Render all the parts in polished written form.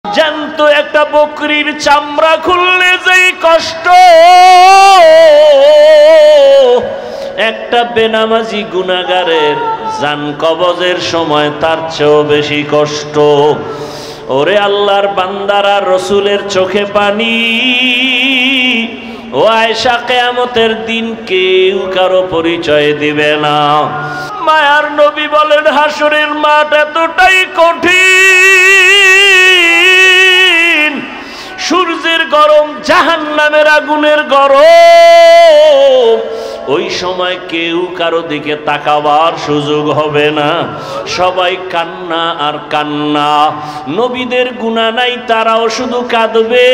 জ্যান্ত একটা বকরির চামড়া খুললে যেই কষ্ট, একটা বেনামাজি গুনাহগারের জান কবজের সময় তার চেয়েও বেশি কষ্ট। ওরে আল্লাহর বান্দারা, রসুলের চোখে পানি। ও আয়েশা, কিয়ামতের দিন কেউ কারো পরিচয় দিবে না। মায়ার নবী বলেন, হাসরের মাঠ এতটাই কঠিন, সূর্যের গরম, জাহান্নামের আগুনের গরম। ওই সময় কেউ কারো দিকে তাকাবার সুযোগ হবে না, সবাই কান্না আর কান্না। নবীদের গুনাহ নাই, তারাও শুধু কাঁদবে।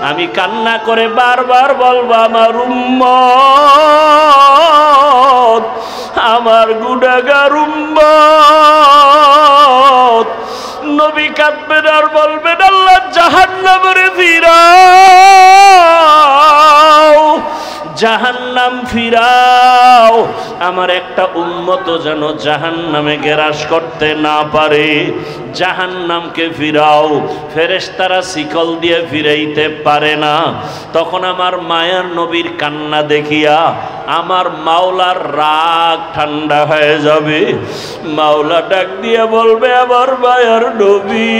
আমি কান্না করে বারবার বলবো, আমার উম্মত, আমার গুনাহগার উম্মত। নবী কাঁদবেন আর বলবেন, আল্লাহ জাহান্নামে ফিরাও, জাহান্নাম ফিরাও। আমার একটা উম্মত যেন জাহান্নামে গ্রাস করতে না পারে, জাহান্নামকে ফিরাও। ফেরেশতারা শিকল দিয়ে ফিরাইতে পারে না। তখন আমার মায়ার নবীর কান্না দেখিয়া আমার মাওলার রাগ ঠান্ডা হয়ে যাবে। মাওলা ডাক দিয়ে বলবে, আমার মায়ার নবী,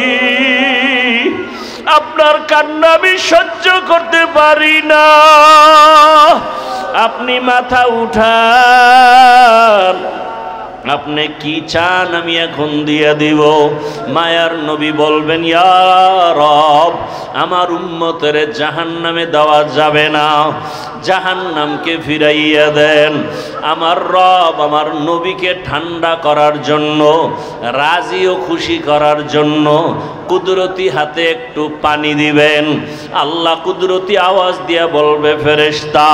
আপনার কান্না আমি সহ্য করতে পারি না, আপনি মাথা উঠান, আপনি কি চান আমি এখন দিয়ে দিব। মায়ার নবী বলবেন, ইয়া রব, আমার উম্মতের জাহান্নামে দেওয়া যাবে না, জাহান্নামকে ফিরাইয়া দেন। আমার রব আমার নবীকে ঠান্ডা করার জন্য, রাজি ও খুশি করার জন্য কুদরতি হাতে একটু পানি দিবেন। আল্লাহ কুদরতি আওয়াজ দিয়া বলবে, ফেরেশতা,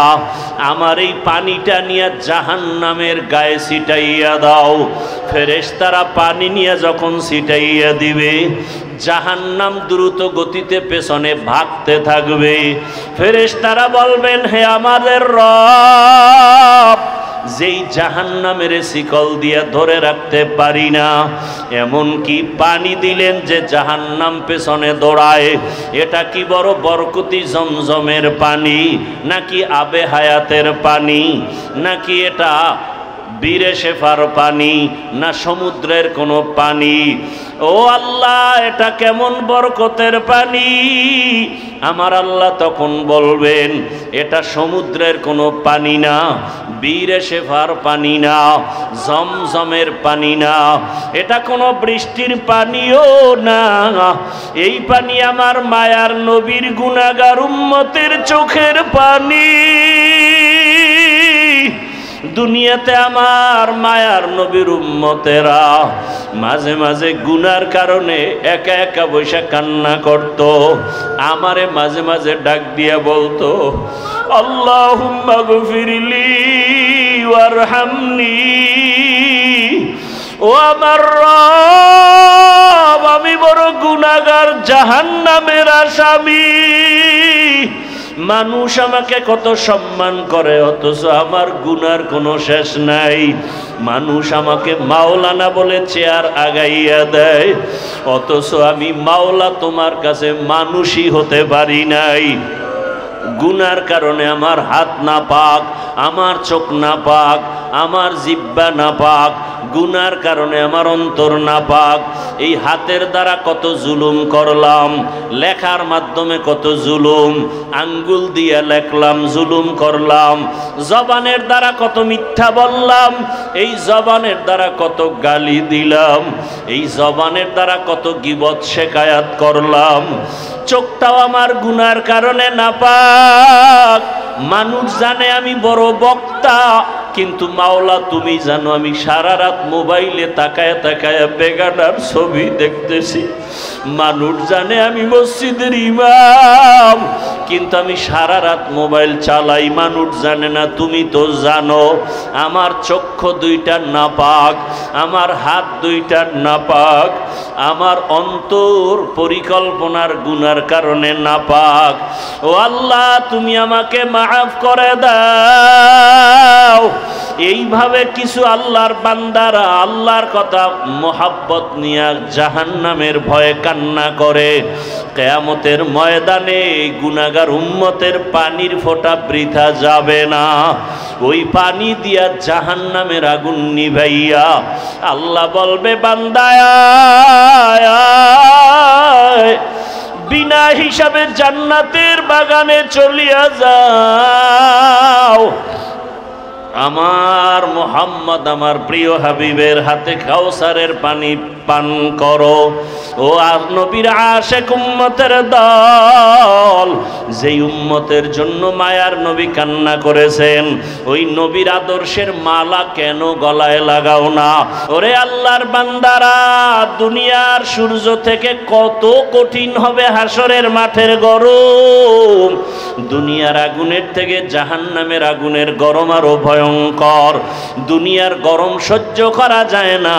আমার এই পানিটা নিয়ে জাহান্নামের গায়ে ছিটাইয়া দাও। ফেরেশতারা পানি নিয়ে যখন ছিটাইয়া দিবে, জাহান্নাম দ্রুত গতিতে পেছনে ভাগতে থাকবে। ফেরেশতারা বলবেন, হে আমাদের রব, যেই জাহান্নামের শিকল দিয়ে ধরে রাখতে পারি না, এমন কি পানি দিলেন যে জাহান্নাম পেছনে দৌড়ায়। এটা কি বড় বরকতি জমজমের পানি, নাকি আবে হায়াতের পানি, নাকি এটা বীরে শেফার পানি, না সমুদ্রের কোনো পানি? ও আল্লাহ, এটা কেমন বরকতের পানি? আমার আল্লাহ তখন বলবেন, এটা সমুদ্রের কোনো পানি না, বীরে শেফার পানি না, জমজমের পানি না, এটা কোনো বৃষ্টির পানিও না। এই পানি আমার মায়ার নবীর গুনাহগার উম্মতের চোখের পানি। দুনিয়াতে আমার মায়ার নবীর উম্মতেরা মাঝে মাঝে গুনার কারণে একা একা বসে কান্না করত। আমারে মাঝে মাঝে ডাক দিয়া বলতো, আল্লাহুম্মা গফিরলি ওয়ারহামনি। ও আমার রব, আমি বড় গুনাহগার, জাহান্নামের আসামি। মানুষ আমাকে কত সম্মান করে, অথচ আমার গুনার কোনো শেষ নাই। মানুষ আমাকে মাওলানা বলে চেয়ার আগাইয়া দেয়, অথচ আমি মাওলা তোমার কাছে মানুষই হতে পারি নাই। গুনার কারণে আমার হাত না পাক, আমার চোখ না পাক, আমার জিহ্বা না পাক, গুনার কারণে আমার অন্তর না পাক। এই হাতের দ্বারা কত জুলুম করলাম, লেখার মাধ্যমে কত জুলুম, আঙ্গুল দিয়ে লেখলাম, জুলুম করলাম। জবানের দ্বারা কত মিথ্যা বললাম, এই জবানের দ্বারা কত গালি দিলাম, এই জবানের দ্বারা কত গীবত শেকায়াত করলাম। চোখটাও আমার গুনার কারণে নাপাক। মানুষ জানে আমি বড় বক্তা, কিন্তু মাওলা তুমি জানো আমি সারা রাত মোবাইলে তাকায় তাকায় বেগানার ছবি দেখতেছি। মানুষ জানে আমি মসজিদের ইমাম, কিন্তু আমি সারা রাত মোবাইল চালাই। মানুষ জানে না, তুমি তো জানো আমার চক্ষু দুইটা নাপাক, আমার হাত দুইটা নাপাক, আমার অন্তর পরিকল্পনার গুনার কারণে নাপাক। ও আল্লাহ, তুমি আমাকে মাফ করে দাও। এইভাবে কিছু আল্লাহর বান্দারা আল্লাহর কথা মোহাব্বত নিয়ে জাহান্নামের ভয়ে কান্না করে। কিয়ামতের ময়দানে গুনাহগার উম্মতের পানির ফোঁটা বৃথা যাবে না। ওই পানি দিয়া জাহান্নামের আগুন নিভাইয়া আল্লাহ বলবে, বান্দায় বিনা হিসাবে জান্নাতের বাগানে চলিয়া যাও। আমার মুহাম্মদ আমার প্রিয় হাবিবের হাতে কাউসারের পানি পান করো। ও আর নবীর আশিক উম্মতের দল, যেই উম্মতের জন্য মায়ার নবী কান্না করেছেন, ওই নবীর আদর্শের মালা কেন গলায় লাগাও না? ওরে আল্লাহর বান্দারা, দুনিয়ার সূর্য থেকে কত কঠিন হবে হাসরের মাঠের গরম। দুনিয়ার আগুনের থেকে জাহান্নামের আগুনের গরম আরো ভয়ঙ্কর। দুনিয়ার গরম সহ্য করা যায় না,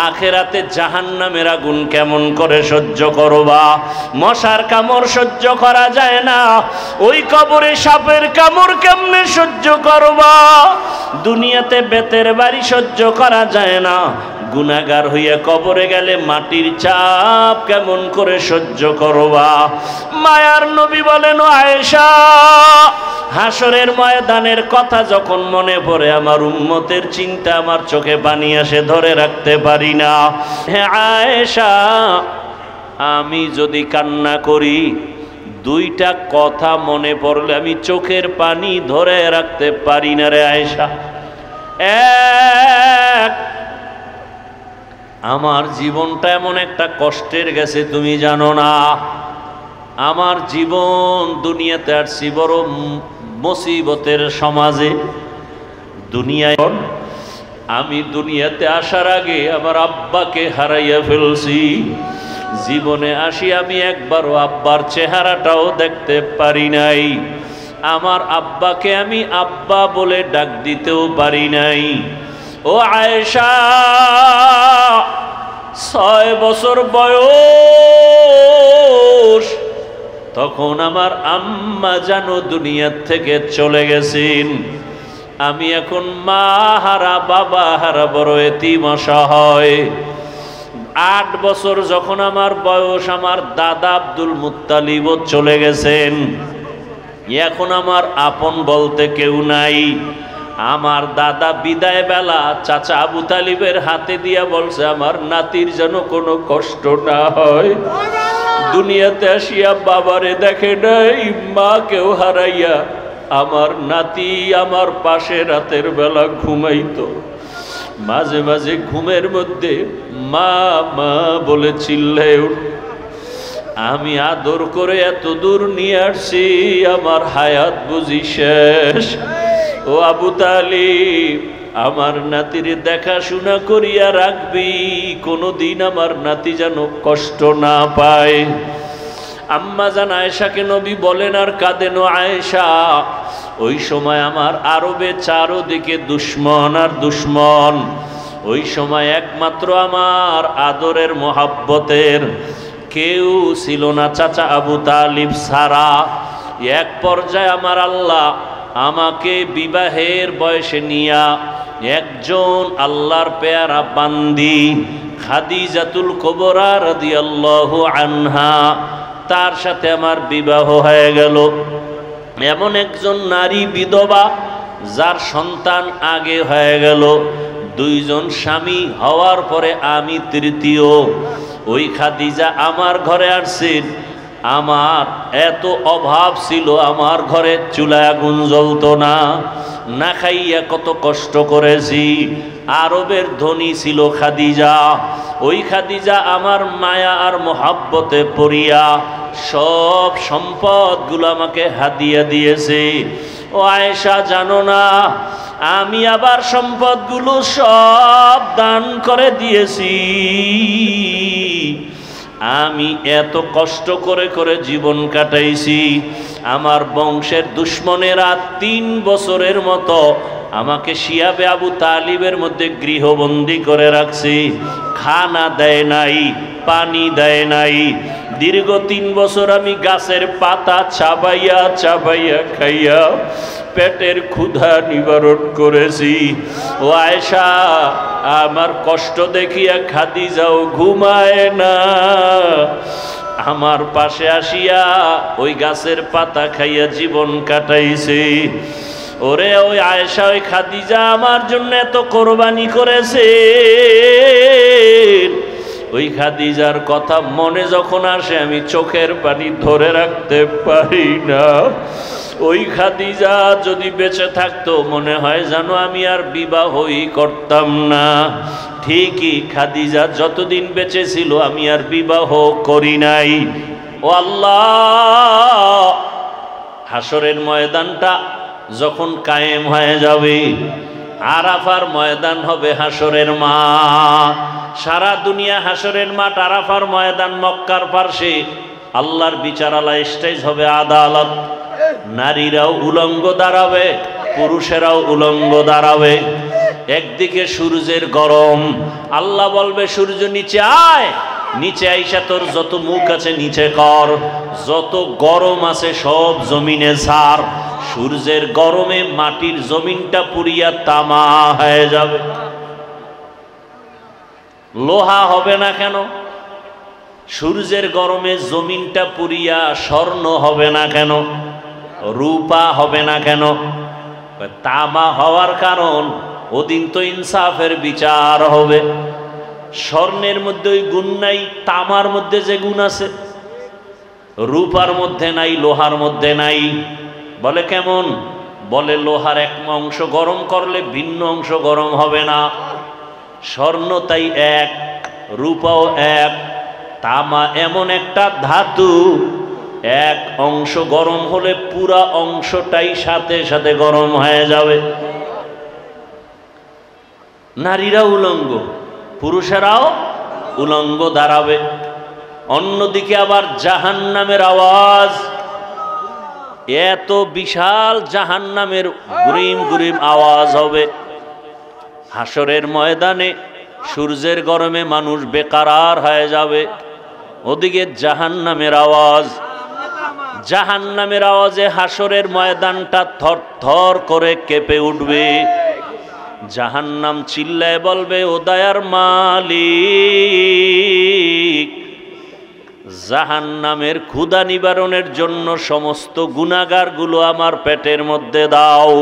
আখেরাতে জাহান্নামের আগুন কেমন করে সহ্য করবা? মশার কামড় সহ্য করা যায় না, ওই কবরে সাপের কামড় কেমনে সহ্য করবা? দুনিয়াতে বেতের বাড়ি সহ্য করা যায় না, গুনাহগার হইয়া কবরে গেলে মাটির চাপ কেমন করে সহ্য করবা? মায়ার নবী বলেন, ও আয়েশা, হাসরের ময়দানের কথা যখন মনে পড়ে আমার উম্মতের চিন্তা আমার চোখে পানি আসে, ধরে রাখতে পারি না। হে আয়েশা, আমি যদি কান্না করি, দুইটা কথা মনে পড়লে আমি চোখের পানি ধরে রাখতে পারি না রে আয়েশা। এক, আমার জীবনটা এমন একটা কষ্টের গেছে তুমি জানো না। আমার জীবন দুনিয়াতে আসছি বড় মুসিবতের সমাজে। দুনিয়ায় আমি দুনিয়াতে আসার আগে আমার আব্বাকে হারাইয়া ফেলছি। জীবনে আসি আমি একবারও আব্বার চেহারাটাও দেখতে পারি নাই। আমার আব্বাকে আমি আব্বা বলে ডাক দিতেও পারি নাই। ও আয়েশা, 6 বছর বয়স, তখন আমার আম্মা জানো দুনিয়ার থেকে চলে গেছেন। আমি এখন মা হারা বাবা হারা বড় এতিম অসহায়। 8 বছর যখন আমার বয়স, আমার দাদা আব্দুল মুত্তালিবও চলে গেছেন। এখন আমার আপন বলতে কেউ নাই। আমার দাদা বিদায় বেলা চাচা আবু তালিবের হাতে দিয়া বলছে, আমার নাতির যেন কোনো কষ্ট না হয়। দুনিয়াতে আসিয়া বাবারে দেখে নাই, মাকেও হারাইয়া আমার নাতি আমার পাশে রাতের বেলা ঘুমাইতো। মাঝে মাঝে ঘুমের মধ্যে মা মা বলে চিল্লায় উঠত। আমি আদর করে এত দূর নিয়ে আসছি, আমার হায়াত বুঝি শেষ। ও আবু তালিব, আমার নাতির দেখাশোনা করিয়া রাখবি, কোনোদিন আমার নাতি যেন কষ্ট না পায়। আম্মা জান আয়েশাকে নবী বলেন আর কাঁদেন, আয়েশা, ওই সময় আমার আরবে চারোদিকে দুশ্মন আর দুশ্মন। ওই সময় একমাত্র আমার আদরের মোহাব্বতের কেউ ছিল না চাচা আবু তালিব ছাড়া। এক পর্যায়ে আমার আল্লাহ আমাকে বিবাহের বয়সে নিয়া একজন আল্লাহর পেয়ারা বান্দি খাদিজাতুল কুবরা রাদিয়াল্লাহু আনহা, তার সাথে আমার বিবাহ হয়ে গেল। এমন একজন নারী বিধবা যার সন্তান আগে হয়ে গেল। 2 জন স্বামী হওয়ার পরে আমি তৃতীয়। ওই খাদিজা আমার ঘরে আসছেন। আমার এত অভাব ছিল, আমার ঘরে চুলায় আগুন জ্বলতো না, না খাইয়া কত কষ্ট করেছি। আরবের ধনী ছিল খাদিজা। ওই খাদিজা আমার মায়া আর মোহাব্বতে পড়িয়া সব সম্পদগুলো আমাকে হাদিয়া দিয়েছে। ও আয়েশা, জানো না আমি আবার সম্পদগুলো সব দান করে দিয়েছি। আমি এত কষ্ট করে করে জীবন কাটাইছি। আমার বংশের দুশ্মনেরা 3 বছরের মতো আমাকে শিয়াবে আবু তালিবের মধ্যে গৃহবন্দী করে রাখছি। খানা দেয় নাই, পানি দেয় নাই। দীর্ঘ 3 বছর আমি গাছের পাতা চাবাইয়া চাবাইয়া খাইয়া পেটের ক্ষুধা নিবারণ করেছি। ও আয়েশা, আমার কষ্ট দেখিয়া খাদিজাও ঘুমায় না, আমার পাশে আসিয়া ওই গাছের পাতা খাইয়া জীবন কাটাইছে। ওরে ওই আয়েশা, ওই খাদিজা আমার জন্য এত কোরবানি করেছে। ওই খাদিজার কথা মনে যখন আসে আমি চোখের পানি ধরে রাখতে পারি না। ওই খাদিজা যদি বেঁচে থাকতো মনে হয় যেন আমি আর বিবাহই করতাম না। ঠিকই, খাদিজা যতদিন বেঁচে ছিল আমি আর বিবাহ করি নাই। ও আল্লাহ, হাসরের ময়দানটা যখন কায়েম হয়ে যাবে, আরাফার ময়দান হবে হাসরের মাঠ। সারা দুনিয়া হাসরের মাঠ, আরাফার ময়দান মক্কার পার্শ্বে আল্লাহর বিচারালয়, স্টেজ হবে আদালত। নারীরাও উলঙ্গ দাঁড়াবে, পুরুষেরাও উলঙ্গ দাঁড়াবে। একদিকে সূর্যের গরম, আল্লাহ বলবে সূর্য নিচে আয়, নিচে আইসা তোর যত মুখ আছে নিচে কর, যত গরম আছে সব জমিনে ছাড়। সূর্যের গরমে মাটির জমিনটা পুড়িয়া তামা হয়ে যাবে। লোহা হবে না কেন? সূর্যের গরমে জমিনটা পুড়িয়া স্বর্ণ হবে না কেন? রূপা হবে না কেন? তামা হওয়ার কারণ ওদিন তো ইনসাফের বিচার হবে। স্বর্ণের মধ্যে ওই গুণ নাই, তামার মধ্যে যে গুণ আছে, রূপার মধ্যে নাই, লোহার মধ্যে নাই। বলে কেমন? বলে লোহার এক অংশ গরম করলে ভিন্ন অংশ গরম হবে না। স্বর্ণ তাই এক, রূপাও এক। তামা এমন একটা ধাতু, এক অংশ গরম হলে পুরা অংশটাই সাথে সাথে গরম হয়ে যাবে। নারীরা উলঙ্গ, পুরুষেরাও উলঙ্গ দাঁড়াবে। অন্যদিকে আবার জাহান্নামের আওয়াজ, এত বিশাল জাহান্নামের গুরিম গুরিম আওয়াজ হবে। হাসরের ময়দানে সূর্যের গরমে মানুষ বেকারার হয়ে যাবে। ওদিকে জাহান্নামের আওয়াজ, জাহান্নামের আওয়াজে হাসরের ময়দানটা থর থর করে কেঁপে উঠবে। জাহান্নাম চিল্লায় বলবে, ও দয়ার মালিক, জাহান্নামের ক্ষুধা নিবারণের জন্য সমস্ত গুনাহগারগুলো আমার পেটের মধ্যে দাও,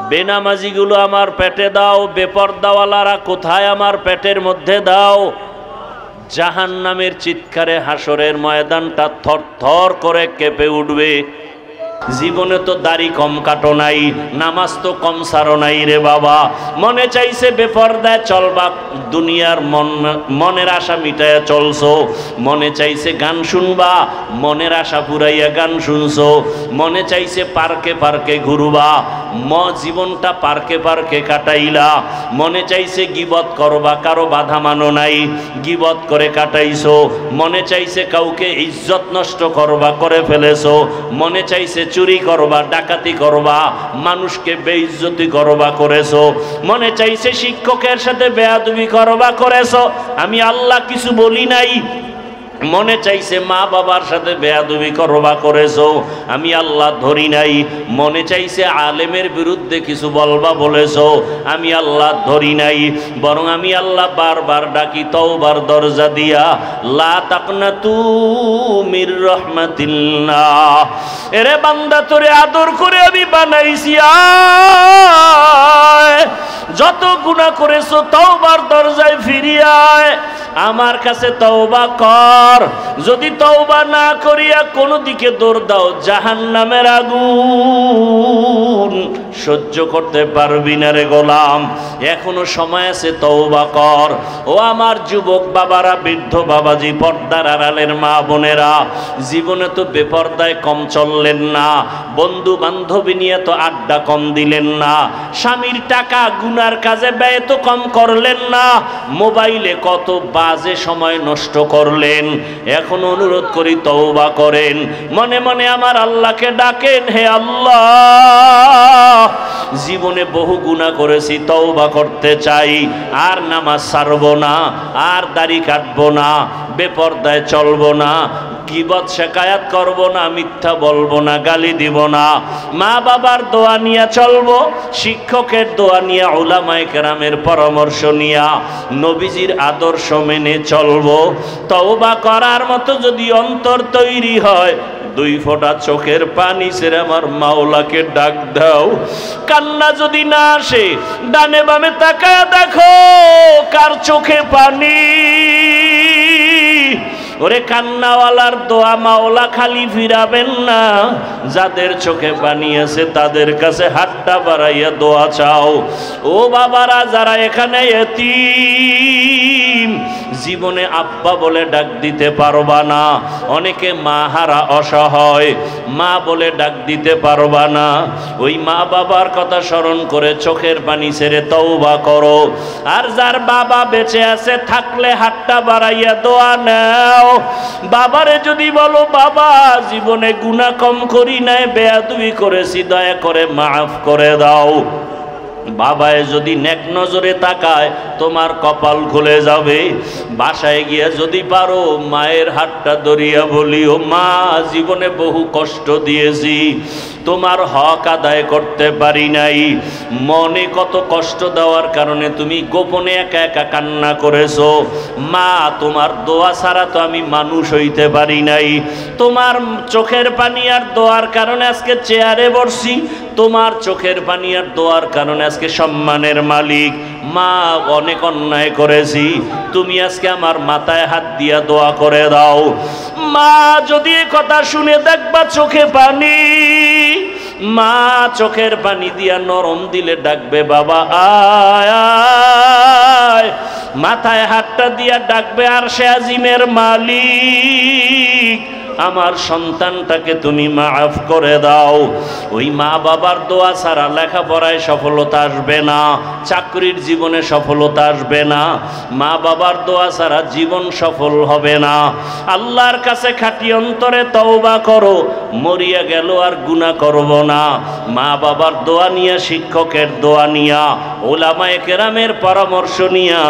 বেনামাজিগুলো আমার পেটে দাও, বেপরদাওয়ালারা কোথায় আমার পেটের মধ্যে দাও। জাহান্নামের চিৎকারে হাসরের ময়দানটা থর থর করে কেঁপে উঠবে। জীবনে তো দাড়ি কম কাটো নাই, নামাজ তো কম সারো নাই রে বাবা। মনে চাইছে বেপরদায় চলবা, দুনিয়ার মনের আশা মিটাইয়া চলছো। মনে চাইছে গান শুনবা, মনের আশা পুরাইয়া গান শুনছো। মনে চাইছে পার্কে পার্কে ঘুরবা, জীবনটা পার্কে পার্কে কাটাইলা। মনে চাইছে গীবত করবা, কারো বাধা মানো নাই, গীবত করে কাটাইছো। মনে চাইছে কাউকে ইজ্জত নষ্ট করবা, করে ফেলেছো। মনে চাইছে চুরি করবা, ডাকাতি করবা, মানুষকে বেইজ্জতি করবা, করেছো। মনে চাইছে শিক্ষকের সাথে বেয়াদবি করবা, করেছো। আমি আল্লাহ কিছু বলি নাই। মনে চাইছে মা বাবার সাথে বেয়াদবি করবা, করেছো। আমি আল্লাহ ধরি নাই। মনে চাইছে আলেমের বিরুদ্ধে কিছু বলবা, বলেছো। আমি আল্লাহ ধরি নাই। বরং আমি আল্লাহ বারবার ডাকি তওবার দরজা দিয়া, লা তাকনাতু মির রাহমাতিল্লাহ। এরে বান্দা, তোরে আদর করে আমি বানাইছি, আয় যত গুনাহ করেছো তওবার দরজায় ফিরিয়ে আয়, আমার কাছে তওবা কর। যদি তওবা না করিয়া কোনো দিকে দৌড় দাও, জাহান্নামের আগুন সহ্য করতে পারবি না রে গোলাম। এখনো সময় আছে, তওবা কর। ও আমার যুবক বাবারা, বৃদ্ধ বাবাজি, পর্দার আড়ালের মা বোনেরা, জীবনে তো বেপর্দায় কম চললেন না, বন্ধু বান্ধবী নিয়ে তো আড্ডা কম দিলেন না, স্বামীর টাকা গুনার কাজে ব্যয় তো কম করলেন না, মোবাইলে কত বাজে সময় নষ্ট করলেন। এখন অনুরোধ করি তওবা করেন, মনে মনে আমার আল্লাহকে ডাকেন, হে আল্লাহ, জীবনে বহু গুনাহ করেছি, তওবা করতে চাই, আর নামাজ ছাড়বো না, আর দাড়ি কাটবো না, বেপর্দায় চলবো না, গীবত শিকায়াত করব না, মিথ্যা বলবো না, গালি দিব না। মা বাবার দোয়া নিয়ে চলবো, শিক্ষকের দোয়া নিয়ে, উলামায়ে কেরামের পরামর্শ নিয়ে, নবীজির আদর্শ মেনে চলবো। তওবা করার মতো যদি অন্তর তৈরি হয়, 2 ফোঁটা চোখের পানি ছেড়ে আমার মাওলাকে ডাক দাও। কান্না যদি না আসে, ডানে বামে তাকায় দেখো কার চোখে পানি। ওরে কান্নাওয়ালার দোয়া মাওলা খালি ফিরাবেন না, যাদের চোখে পানি আছে তাদের কাছে হাতটা বাড়াইয়া দোয়া চাও। ও বাবারা যারা এখানে এতিম, জীবনে আব্বা বলে ডাক দিতে পারবা না, অনেকে মা হারা অসহায়, মা বলে ডাক দিতে পারবা না, ওই মা বাবার কথা স্মরণ করে চোখের পানি ছেড়ে তওবা করো। আর যার বাবা বেঁচে আছে থাকলে হাতটা বাড়াইয়া দোয়া নাও। বাবারে যদি বলো বাবা জীবনে গুনাহ কম করি নাই, বেয়াদবি করেছি, দয়া করে মাফ করে দাও। বাবায় যদি নেক নজরে তাকায় তোমার কপাল খুলে যাবে। বাসায় গিয়ে যদি পারো মায়ের হাতটা ধরিয়া বলিও, মা জীবনে বহু কষ্ট দিয়েছি, তোমার হক আদায় করতে পারি নাই, মনে কত কষ্ট দেওয়ার কারণে তুমি গোপনে একা একা কান্না করেছো। মা তোমার দোয়া ছাড়া তো আমি মানুষ হইতে পারি নাই, তোমার চোখের পানি আর দোয়ার কারণে আজকে চেয়ারে বসছি, তোমার চোখের পানি আর দোয়ার কারণে আজকে সম্মানের মালিক। মা অনেক অন্যায় করেছি, তুমি আজকে আমার মাথায় হাত দিয়া দোয়া করে দাও। মা যদি এই কথা শুনে দেখবা চোখে পানি, মা চোখের পানি দিয়া নরম দিলে ডাকবে বাবা আয় আয়, মাথায় হাতটা দিয়া ডাকবে আরশে আজিমের মালিক, আমার সন্তানটাকে তুমি মাফ করে দাও। ওই মা বাবার দোয়া ছাড়া লেখাপড়ায় সফলতা আসবে না, চাকরির জীবনে সফলতা আসবে না, মা বাবার দোয়া ছাড়া জীবন সফল হবে না। আল্লাহর কাছে খাঁটি অন্তরে তওবা করো, মরিয়া গেল আর গুনাহ করব না। মা বাবার দোয়া নিয়া, শিক্ষকের দোয়া নিয়া, উলামায়ে কেরামের পরামর্শ নিয়া,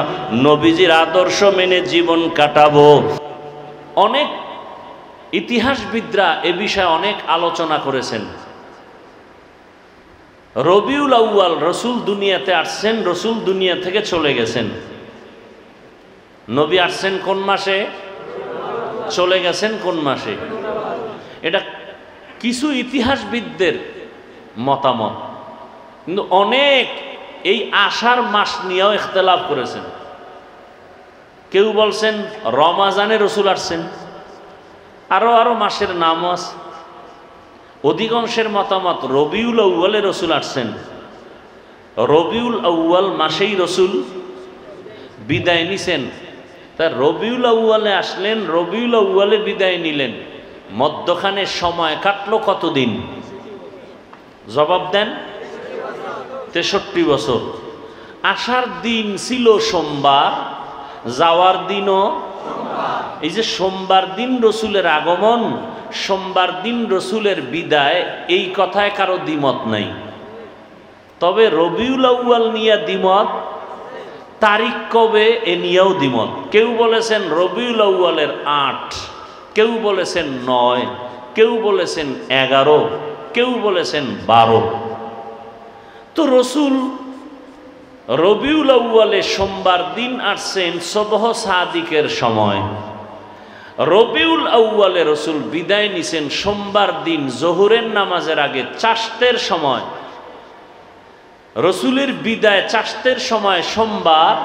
নবীজির আদর্শ মেনে জীবন কাটাবো। অনেক ইতিহাসবিদরা এ বিষয়ে অনেক আলোচনা করেছেন। রবিউল আউয়াল রসুল দুনিয়াতে আসছেন, রসুল দুনিয়া থেকে চলে গেছেন। নবী আসছেন কোন মাসে, চলে গেছেন কোন মাসে? এটা কিছু ইতিহাসবিদদের মতামত, কিন্তু অনেক এই আষাঢ় মাস নিয়েও ইখতিলাফ করেছেন। কেউ বলছেন রমাজানে রসুল আসছেন, আরো মাসের নামও আছে। অধিকাংশের মতামত রবিউল আউয়ালে রসুল আসছেন, রবিউল আউয়াল মাসেই রসুল বিদায় নিছেন। তা রবিউল আউয়ালে আসলেন, রবিউল আউয়ালে বিদায় নিলেন, মধ্যখানে সময় কাটলো কতদিন? জবাব দেন। 63 বছর। আসার দিন ছিল সোমবার, যাওয়ার দিনও। এই যে সোমবার দিন রসুলের আগমন, সোমবার দিন রসুলের বিদায়, এই কথায় কারো দ্বিমত নাই। তবে রবিউল আউয়াল নিয়ে দ্বিমত, তারিখ কবে এ নিয়েও দ্বিমত। কেউ বলেছেন রবিউল আউয়ালের 8, কেউ বলেছেন 9, কেউ বলেছেন 11, কেউ বলেছেন 12। তো রসুল রবিউল আউয়ালে সোমবার দিন আসছেন সুবহ সাদিকের সময়। রবিউল আউয়ালে রসুল বিদায় নিছেন সোমবার দিন জোহরের নামাজের আগে চাষতের সময়। রসুলের বিদায় চাষতের সময় সোমবার,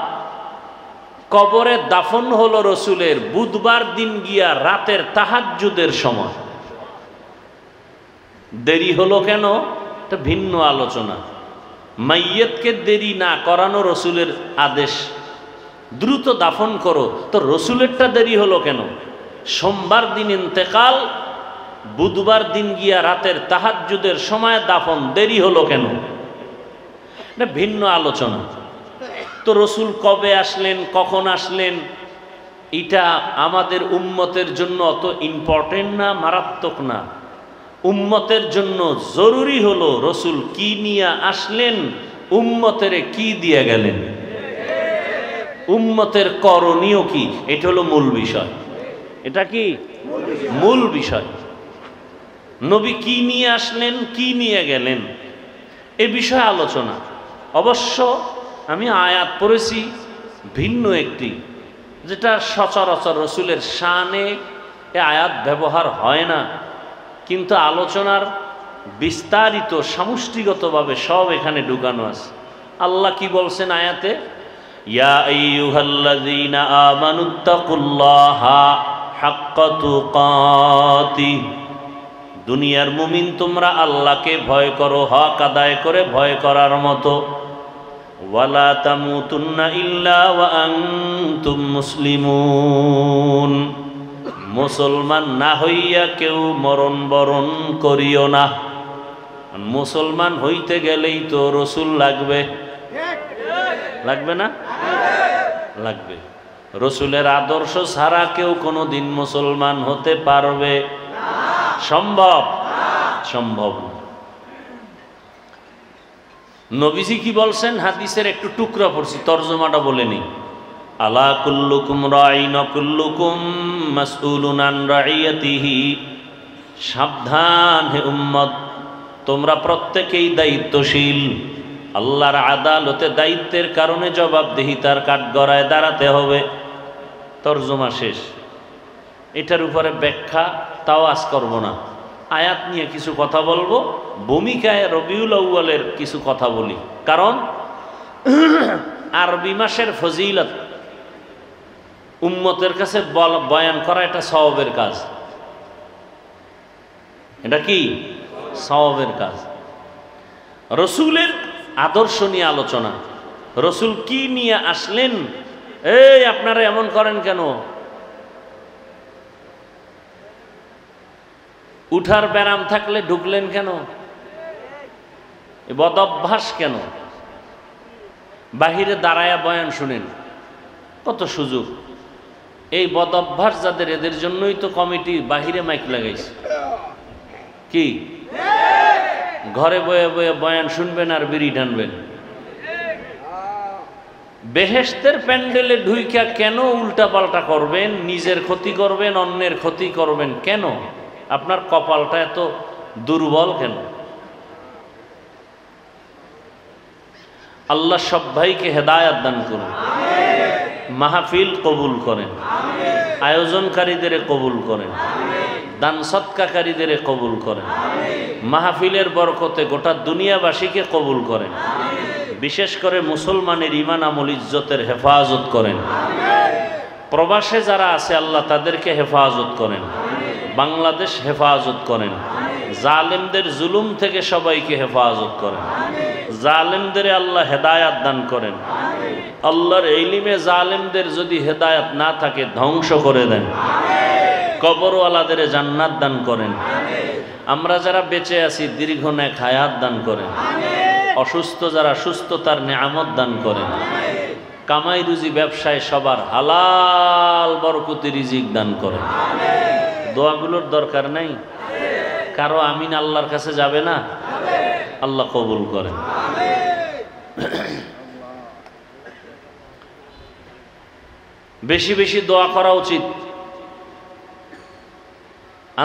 কবরে দাফন হলো রসুলের বুধবার দিন গিয়া রাতের তাহাজ্জুদের সময়। দেরি হলো কেন? এটা ভিন্ন আলোচনা। মাইয়তকে দেরি না করানো রসুলের আদেশ, দ্রুত দাফন করো, তো রসুলেরটা দেরি হলো কেন? সোমবার দিন ইন্তেকাল, বুধবার দিন গিয়া রাতের তাহাজ্জুদের সময় দাফন, দেরি হলো কেন? এটা ভিন্ন আলোচনা। তো রসুল কবে আসলেন, কখন আসলেন, এটা আমাদের উম্মতের জন্য অত ইম্পর্টেন্ট না, মারাত্মক না। উম্মতের জন্য জরুরি হলো রসুল কি নিয়ে আসলেন, উম্মতের কি দিয়ে গেলেন, উম্মতের করণীয় কি, এটা হলো মূল বিষয়। এটা কি মূল বিষয়। নবী কি নিয়ে আসলেন, কি নিয়ে গেলেন, এ বিষয়ে আলোচনা। অবশ্য আমি আয়াত পড়েছি ভিন্ন একটি, যেটা সচরাচর রসুলের শানে এ আয়াত ব্যবহার হয় না, কিন্তু আলোচনার বিস্তারিত সমষ্টিগতভাবে সব এখানে ঢুকানো আছে। আল্লাহ কি বলছেন আয়াতে? ইয়া আইয়ুহাল্লাযীনা আমানুত্তাকুল্লাহা হাক্কা তুকাতিহ, দুনিয়ার মুমিন তোমরা আল্লাহকে ভয় করো হক আদায় করে ভয় করার মতো। ওয়ালা তামুতুন্না ইল্লা ওয়া আনতুম মুসলিমুন, মুসলমান না হইয়া কেউ মরণ বরণ করিও না। মুসলমান হইতে গেলেই তো রসুল লাগবে, লাগবে না? লাগবে। রসুলের আদর্শ ছাড়া কেউ কোনোদিন মুসলমান হতে পারবে? সম্ভব? সম্ভব না। নবীজি কি বলছেন? হাদিসের একটু টুকরা পড়ছি, তরজমাটা বলে নেই। আলা কুল্লুকুম রাইন কুল্লুকুম মাসউলুন আন রাইয়াতিহি, সাবধান হে উম্মত, তোমরা প্রত্যেকেই দায়িত্বশীল। আল্লাহর আদালতে দায়িত্বের কারণে জবাবদিহিতার কাঠগড়ায় দাঁড়াতে হবে। তরজমা শেষ। এটার উপরে ব্যাখ্যা তাও আজ করব না। আয়াত নিয়ে কিছু কথা বলবো, ভূমিকায় রবিউল আউয়ালের কিছু কথা বলি, কারণ আরবি মাসের ফজিলত উম্মতের কাছে বয়ান করা এটা সওয়াবের কাজ। এটা কি সওয়াবের কাজ। রসুলের আদর্শ নিয়ে আলোচনা, রসুল কি নিয়ে আসলেন। এই আপনারা এমন করেন কেন? উঠার ব্যারাম থাকলে ঢুকলেন কেন? বদ অভ্যাস কেন? বাহিরে দাঁড়ায়া বয়ান শুনেন, কত সুযোগ। এই বদ অভ্যাস যাদের, এদের জন্যই তো কমিটি বাহিরে মাইক লাগাইছে। কি ঘরে বয়ে বয়ে বয়ান শুনবেন আর বিড়ি টানবেন? বেহেশতের প্যান্ডেলে ঢুইকা কেন উল্টা পাল্টা করবেন? নিজের ক্ষতি করবেন, অন্যের ক্ষতি করবেন কেন? আপনার কপালটা এত দুর্বল কেন? আল্লাহ সব ভাইকে হেদায়াত দান করুন, মাহফিল কবুল করেন, আয়োজনকারীদের কবুল করেন, দান সৎকারীদের কবুল করেন, মাহফিলের বরকতে গোটা দুনিয়াবাসীকে কবুল করেন, বিশেষ করে মুসলমানের ঈমান আমল ইজ্জতের হেফাজত করেন। প্রবাসে যারা আছে আল্লাহ তাদেরকে হেফাজত করেন, বাংলাদেশ হেফাজত করেন, জালেমদের জুলুম থেকে সবাইকে হেফাজত করেন, জালেমদের আল্লাহ হেদায়াত দান করেন। আল্লাহর ইলমে জালেমদের যদি হেদায়াত না থাকে ধ্বংস করে দেন, কবরওয়ালাদের জান্নাত দান করেন। আমরা যারা বেঁচে আছি দীর্ঘ নেক হায়াত দান করেন, অসুস্থ যারা সুস্থতার নেয়ামত দান করেন, কামাই রুজি ব্যবসায় সবার হালাল বরকতি রিজিক দান করেন। দোয়াগুলোর দরকার নাই কারো? আমিন আল্লাহর কাছে যাবে না? আল্লাহ কবুল করেন। বেশি বেশি দোয়া করা উচিত।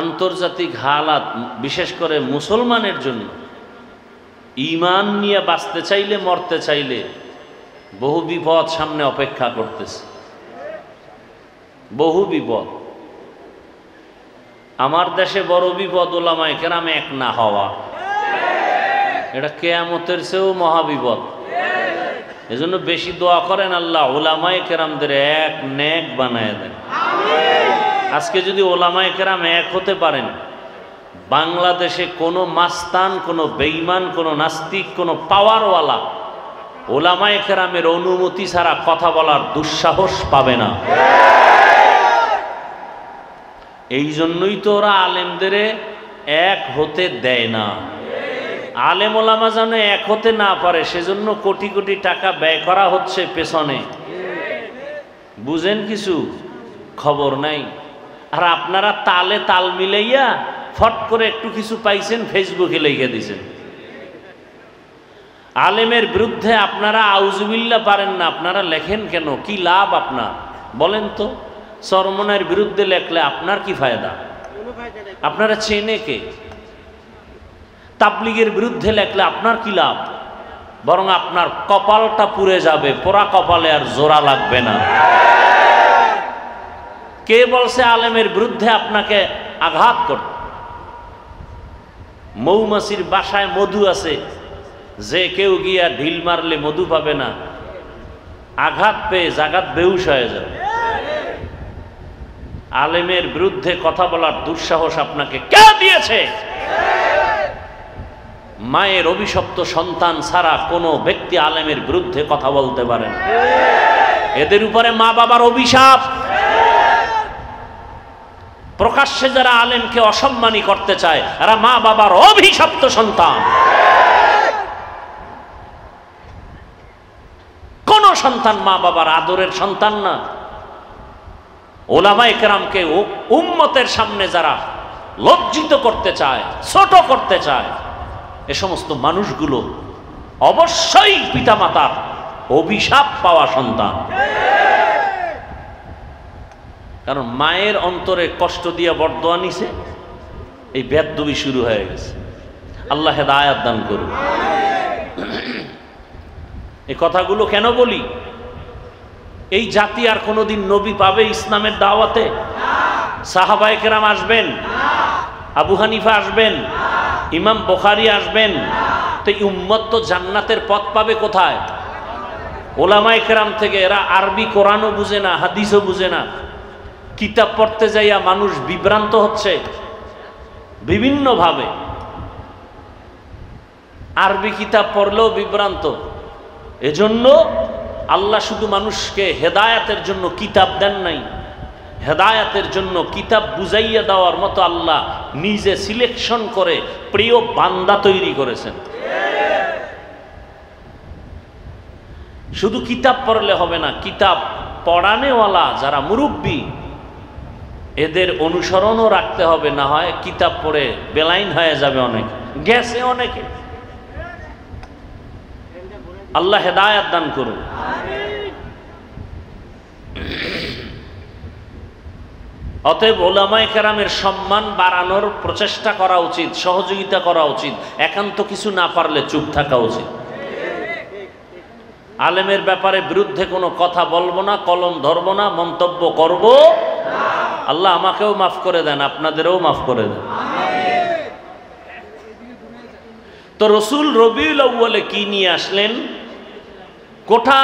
আন্তর্জাতিক হালাত, বিশেষ করে মুসলমানের জন্য, ঈমান নিয়ে বাঁচতে চাইলে, মরতে চাইলে বহু বিপদ সামনে অপেক্ষা করতেছে, বহু বিপদ। আমার দেশে বড় বিপদ ওলামায়ে কেরাম এক না হওয়া, এটা কিয়ামতের চেয়েও মহাবিপদ। এজন্য বেশি দোয়া করেন, আল্লাহ ওলামায়ে কেরামদের এক নেক বানায় দেন। আজকে যদি ওলামায়ে কেরাম এক হতে পারেন, বাংলাদেশে কোনো মাস্তান, কোনো বেঈমান, কোনো নাস্তিক, কোনো পাওয়ারওয়ালা ওলামায়ে কেরামের অনুমতি ছাড়া কথা বলার দুঃসাহস পাবে না। এই জন্যই তো ওরা আলেমদের এক হতে দেয় না। আলেম ওলামা যেন এক হতে না পারে, সেজন্য কোটি কোটি টাকা ব্যয় করা হচ্ছে পেছনে। বুঝেন কিছু? খবর নাই। আর আপনারা তালে তাল মিলাইয়া ফট করে একটু কিছু পাইছেন, ফেসবুকে লিখে দিয়েছেন। আলেমের বিরুদ্ধে আপনারা আউজুবিল্লাহ পারেন না, আপনারা লেখেন কেন? কি লাভ আপনার বলেন তো? চরমনায়ের বিরুদ্ধে লেখলে আপনার কি ফায়দা? আপনারা চেনে কে? তাবলীগের বিরুদ্ধে লেখলে আপনার কি লাভ? বরং আপনার কপালটা পুড়ে যাবে, পোড়া কপালে আর জোড়া লাগবে না। কে বলছে আলেমের বিরুদ্ধে আপনাকে আঘাত করতে? মৌমাছির বাসায় মধু আছে, যে কেউ গিয়া ঢিল মারলে মধু পাবে না, আঘাত পেয়ে জাগাত বেহুশ হয়ে যাবে। আলেমের বিরুদ্ধে কথা বলার দুঃসাহস আপনাকে কে দিয়েছে? মায়ের অভিশপ্ত সন্তান ছাড়া কোনো ব্যক্তি আলেমের বিরুদ্ধে কথা বলতে পারে না। এদের উপরে মা বাবার অভিশাপ। প্রকাশ্যে যারা আলেমকে অসম্মানী করতে চায় এরা মা বাবার অভিশপ্ত সন্তান। কোন সন্তান মা বাবার আদরের সন্তান না। ওলামায়ে কেরামকে উম্মতের সামনে যারা লজ্জিত করতে চায়, ছোট করতে চায়, এ সমস্ত মানুষগুলো অবশ্যই পিতামাতার অভিশাপ পাওয়া সন্তান। কারণ মায়ের অন্তরে কষ্ট দিয়া বরদোয়া নিছে, এই বেদবি শুরু হয়ে গেছে। আল্লাহ হেদায়েত দান করুন। এই কথাগুলো কেন বলি? এই জাতি আর কোনোদিন নবী পাবে ইসলামের দাওয়াতে? সাহাবায়ে কেরাম আসবেন, আবু হানিফা আসবেন, ইমাম বুখারী আসবেন, তো এই উম্মত তো জান্নাতের পথ পাবে কোথায়? ওলামায়ে কেরাম থেকে। এরা আরবি কোরআনও বুঝে না, হাদিসও বুঝে না। কিতাব পড়তে যাইয়া মানুষ বিভ্রান্ত হচ্ছে বিভিন্নভাবে। আরবি কিতাব পড়লেও বিভ্রান্ত। এজন্য আল্লাহ শুধু মানুষকে হেদায়েতের জন্য কিতাব দেন নাই, হেদায়েতের জন্য কিতাব বুঝাইয়া দেওয়ার মতো আল্লাহ নিজে সিলেকশন করে প্রিয় বান্দা তৈরি করেছেন। শুধু কিতাব পড়লে হবে না, কিতাব পড়ানেওয়ালা যারা মুরব্বী এদের অনুসরণও রাখতে হবে। না হয় কিতাব পড়ে বেলাইন হয়ে যাবে অনেক, গেছে অনেকে। আল্লাহ হেদায়েত দান করুন। অতএব উলামায়ে কেরামের সম্মান বাড়ানোর প্রচেষ্টা করা উচিত, সহযোগিতা করা উচিত। একান্ত কিছু না পারলে চুপ থাকা উচিত। আলেমের ব্যাপারে বিরুদ্ধে কোনো কথা বলবো না, কলম ধরবো না, মন্তব্য করব। আল্লাহ আমাকেও মাফ করে দেন, আপনাদেরও মাফ করে দেন। তো রসুল রবিউল আউয়ালে কি নিয়ে আসলেন? গোটা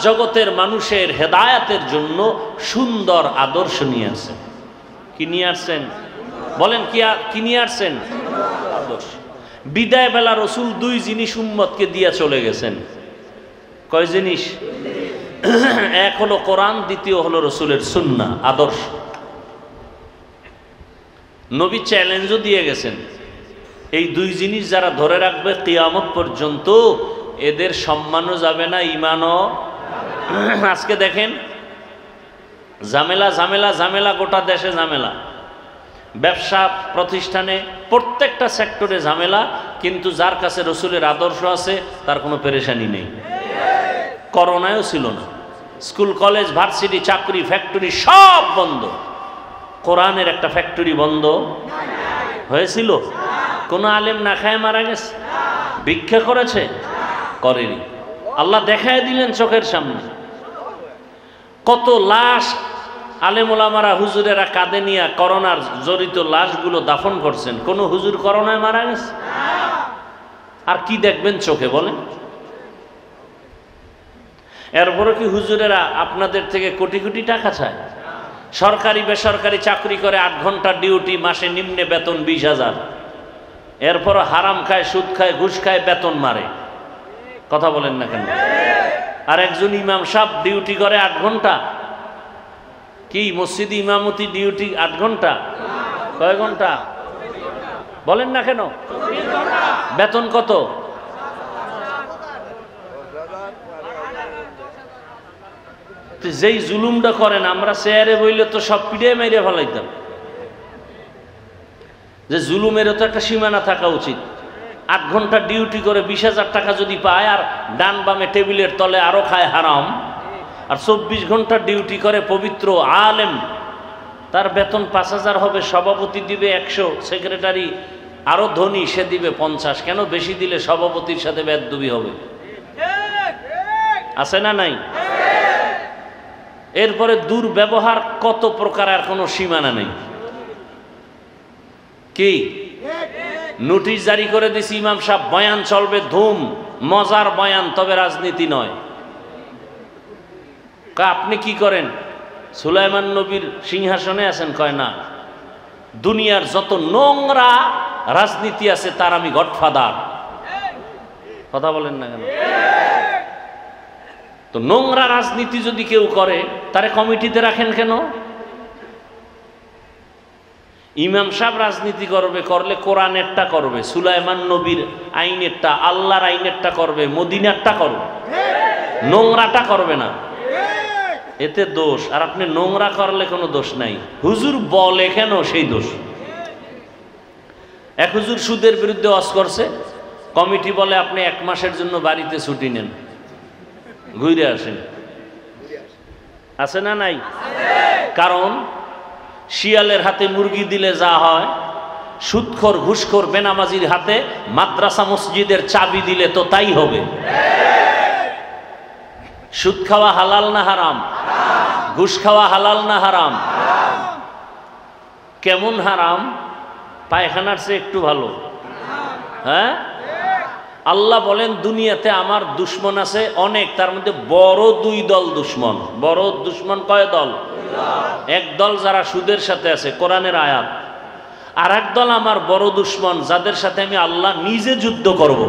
জগতের মানুষের হেদায়েতের জন্য সুন্দর আদর্শ নিয়ে আসছেন। কি নিয়ে আসছেন? বলেন কি নিয়ে আসছেন? আদর্শ। বিদায় বেলা রসুল দুই জিনিস উম্মতকে দিয়ে চলে গেছেন। কয় জিনিস? এক হলো কোরআন, দ্বিতীয় হলো রসুলের সুন্নাহ, আদর্শ। নবী চ্যালেঞ্জও দিয়ে গেছেন, এই দুই জিনিস যারা ধরে রাখবে কিয়ামত পর্যন্ত এদের সম্মানও যাবে না, ইমানও। আজকে দেখেন ঝামেলা ঝামেলা ঝামেলা, গোটা দেশে ঝামেলা, ব্যবসা প্রতিষ্ঠানে প্রত্যেকটা সেক্টরে ঝামেলা। কিন্তু যার কাছে রসুলের আদর্শ আছে তার কোনো পেরেশানি নেই। করোনায়ও ছিল না, স্কুল কলেজ ভার্সিটি চাকরি ফ্যাক্টরি সব বন্ধ। কোরআনের একটা ফ্যাক্টরি বন্ধ হয়েছিল? কোনো আলেম না খায় মারা গেছে? ভিক্ষা করেছে? করেনি। আল্লাহ দেখায় দিলেন চোখের সামনে। কত লাশ আলেম ওলামারা হুজুরেরা কাঁধে নিয়ে করোনার জড়িত লাশগুলো দাফন করছেন। কোন হুজুর করোনায় মারা গেছে? আর কি দেখবেন চোখে বলেন? এরপরে কি হুজুরেরা আপনাদের থেকে কোটি কোটি টাকা চায়? সরকারি বেসরকারি চাকরি করে 8 ঘন্টা ডিউটি, মাসে নিম্নে বেতন 20,000। এরপর হারাম খায়, সুদ খায়, ঘুষ খায়, বেতন মারে। কথা বলেন না কেন? আর একজন ইমাম সাহেব ডিউটি করে 8 ঘন্টা। কি মসজিদে ইমামতি ডিউটি 8 ঘন্টা? কয় ঘন্টা বলেন না কেন? বেতন কত? যেই জুলুমটা করেন আমরা চেয়ারে বইলে তো সব পিড়ে মেরে ফেলাইতাম। যে জুলুমেরও তো একটা সীমানা থাকা উচিত। 8 ঘন্টা ডিউটি করে 20,000 টাকা যদি পায় আর ডান বামে টেবিলের তলে আরো খায় হারাম, আর 24 ঘন্টা ডিউটি করে পবিত্র আলেম, তার বেতন 5,000 হবে, সভাপতি দিবে 100, সেক্রেটারি আরো ধনী সে দিবে 50। কেন বেশি দিলে সভাপতির সাথে বেদবি হবে? আছে না নাই? এরপরে দুর্ব্যবহার কত প্রকার, আর কোনো সীমানা নেই। কি নোটিশ জারি করে দিছি, ইমাম সাহেব বয়ান চলবে ধুম, মজার বয়ান, তবে রাজনীতি নয়। আপনি কি করেন? সুলাইমান নবীর সিংহাসনে আছেন? কয় না, দুনিয়ার যত নোংরা রাজনীতি আছে তার আমি গডফাদার। কথা বলেন না কেন? তো নোংরা রাজনীতি যদি কেউ করে তারে কমিটিতে রাখেন কেন? ইমাম সাহেব রাজনীতি করলে কোরআনেরটা করবে, সুলাইমান নবীর আইনেরটা, আল্লাহর আইনেরটা করবে, মদিনারটা করবে, নোংরাটা করবে না। এতে দোষ। আর আপনি নোংরা করলে কোনো দোষ নাই, হুজুর বলে কেন সেই দোষ। এক হুজুর সুদের বিরুদ্ধে ওয়াজ করছে, কমিটি বলে আপনি 1 মাসের জন্য বাড়িতে ছুটি নেন, ঘুরে আসেন। আছে না নাই? কারণ শিয়ালের হাতে মুরগি দিলে যা হয়, সুদখোর ঘুষখোর বেনামাজির হাতে মাদ্রাসা মসজিদের চাবি দিলে তো তাই হবে। সুদ খাওয়া হালাল না হারাম? ঘুষ খাওয়া হালাল না হারাম? কেমন হারাম? পায়খানার চেয়ে একটু ভালো। হ্যাঁ, আল্লাহ বলেন দুনিয়াতে আমার দুশ্মন আছে অনেক, তার মধ্যে বড় 2 দল দুশ্মন। বড় দুশ্মন কয় দল? এক দল যারা সুদের সাথে আছে, কোরআনের আয়াত। আর এক দল আমার বড় দুশ্মন, যাদের সাথে আমি আল্লাহ নিজে যুদ্ধ করব।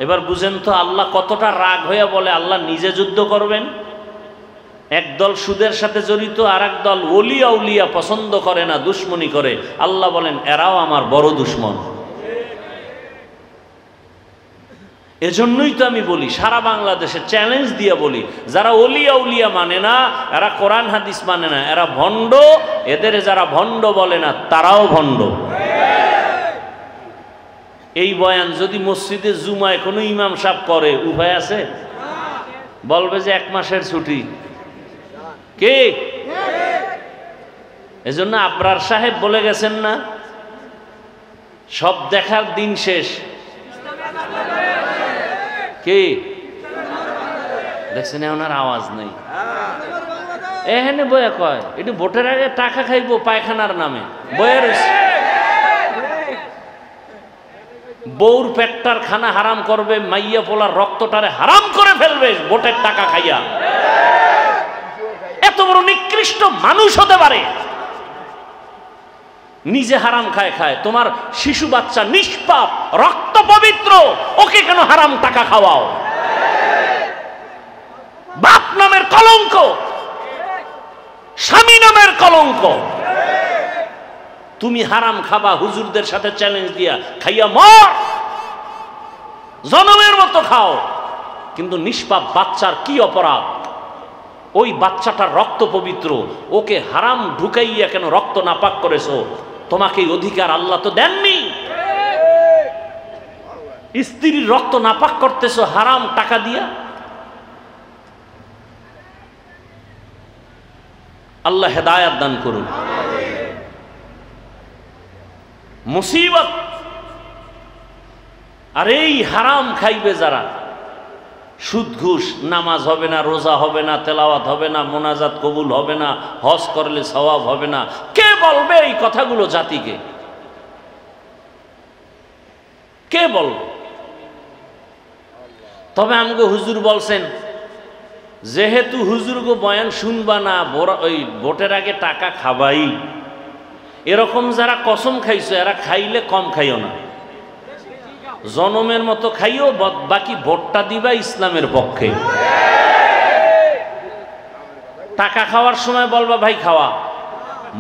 এবার বুঝেন তো আল্লাহ কতটা রাগ হয়ে বলে আল্লাহ নিজে যুদ্ধ করবেন। একদল সুদের সাথে জড়িত, আর এক দল ওলিয়া উলিয়া পছন্দ করে না, দুশ্মনী করে। আল্লাহ বলেন এরাও আমার বড় দুশ্মন। এজন্যই তো আমি বলি, সারা বাংলাদেশে চ্যালেঞ্জ দিয়ে বলি, যারা ওলিয়া উলিয়া মানে না, এরা কোরআন হাদিস মানে না, এরা ভণ্ড। এদের যারা ভণ্ড বলে না তারাও ভণ্ড। এই বয়ান যদি মসজিদে জুমায় কোনো ইমাম সাহেব করে, উপায় আছে? বলবে যে 1 মাসের ছুটি। কে? এজন্য আবরার সাহেব বলে গেছেন না, সব দেখার দিন শেষ। কে দেখছেন? ওনার আওয়াজ নেই। এখানে বয়া কয় এটি ভোটের আগে টাকা খাইবো পায়খানার নামে, বয়া রয়েছে। বউর পেটটার খানা হারাম করবে, মাইয়া পোলার রক্তটারে হারাম করে ফেলবে ভোটের টাকা খাইয়া। এত বড় নিকৃষ্ট মানুষ হতে পারে? নিজে হারাম খায়, তোমার শিশু বাচ্চা নিষ্পাপ, রক্ত পবিত্র, ওকে কেন হারাম টাকা খাওয়াও? বাপ নামের কলঙ্ক, স্বামী নামের কলঙ্ক। তুমি হারাম খাবা, হুজুরদের সাথে চ্যালেঞ্জ দিয়া খাইয়া মর, জনমের মতো খাও। কিন্তু নিষ্পাপ বাচ্চার কি অপরাধ? ওই বাচ্চাটার রক্ত পবিত্র, ওকে হারাম ঢুকাইয়া কেন রক্ত নাপাক করেছো? তোমাকে এই অধিকার আল্লাহ তো দেননি। স্ত্রীর রক্ত নাপাক করতেছো হারাম টাকা দিয়া। আল্লাহ হেদায়াত দান করুন। মুসিবত। আর এই হারাম খাইবে যারা, সুদ ঘুষ, নামাজ হবে না, রোজা হবে না, তেলাওয়াত হবে না, মোনাজাত কবুল হবে না, হজ করলে সওয়াব হবে না। কে বলবে এই কথাগুলো জাতিকে? কে বলবে? তবে আমাকে হুজুর বলছেন, যেহেতু হুজুর গো বয়ান শুনবা না, ওই ভোটের আগে টাকা খাবাই, এরকম যারা কসম খাইছো এরা খাইলে কম খাইও না, জনমের মতো খাইও, বাকি ভোটটা দিবা ইসলামের পক্ষে। টাকা খাওয়ার সময় বলবা ভাই খাওয়া,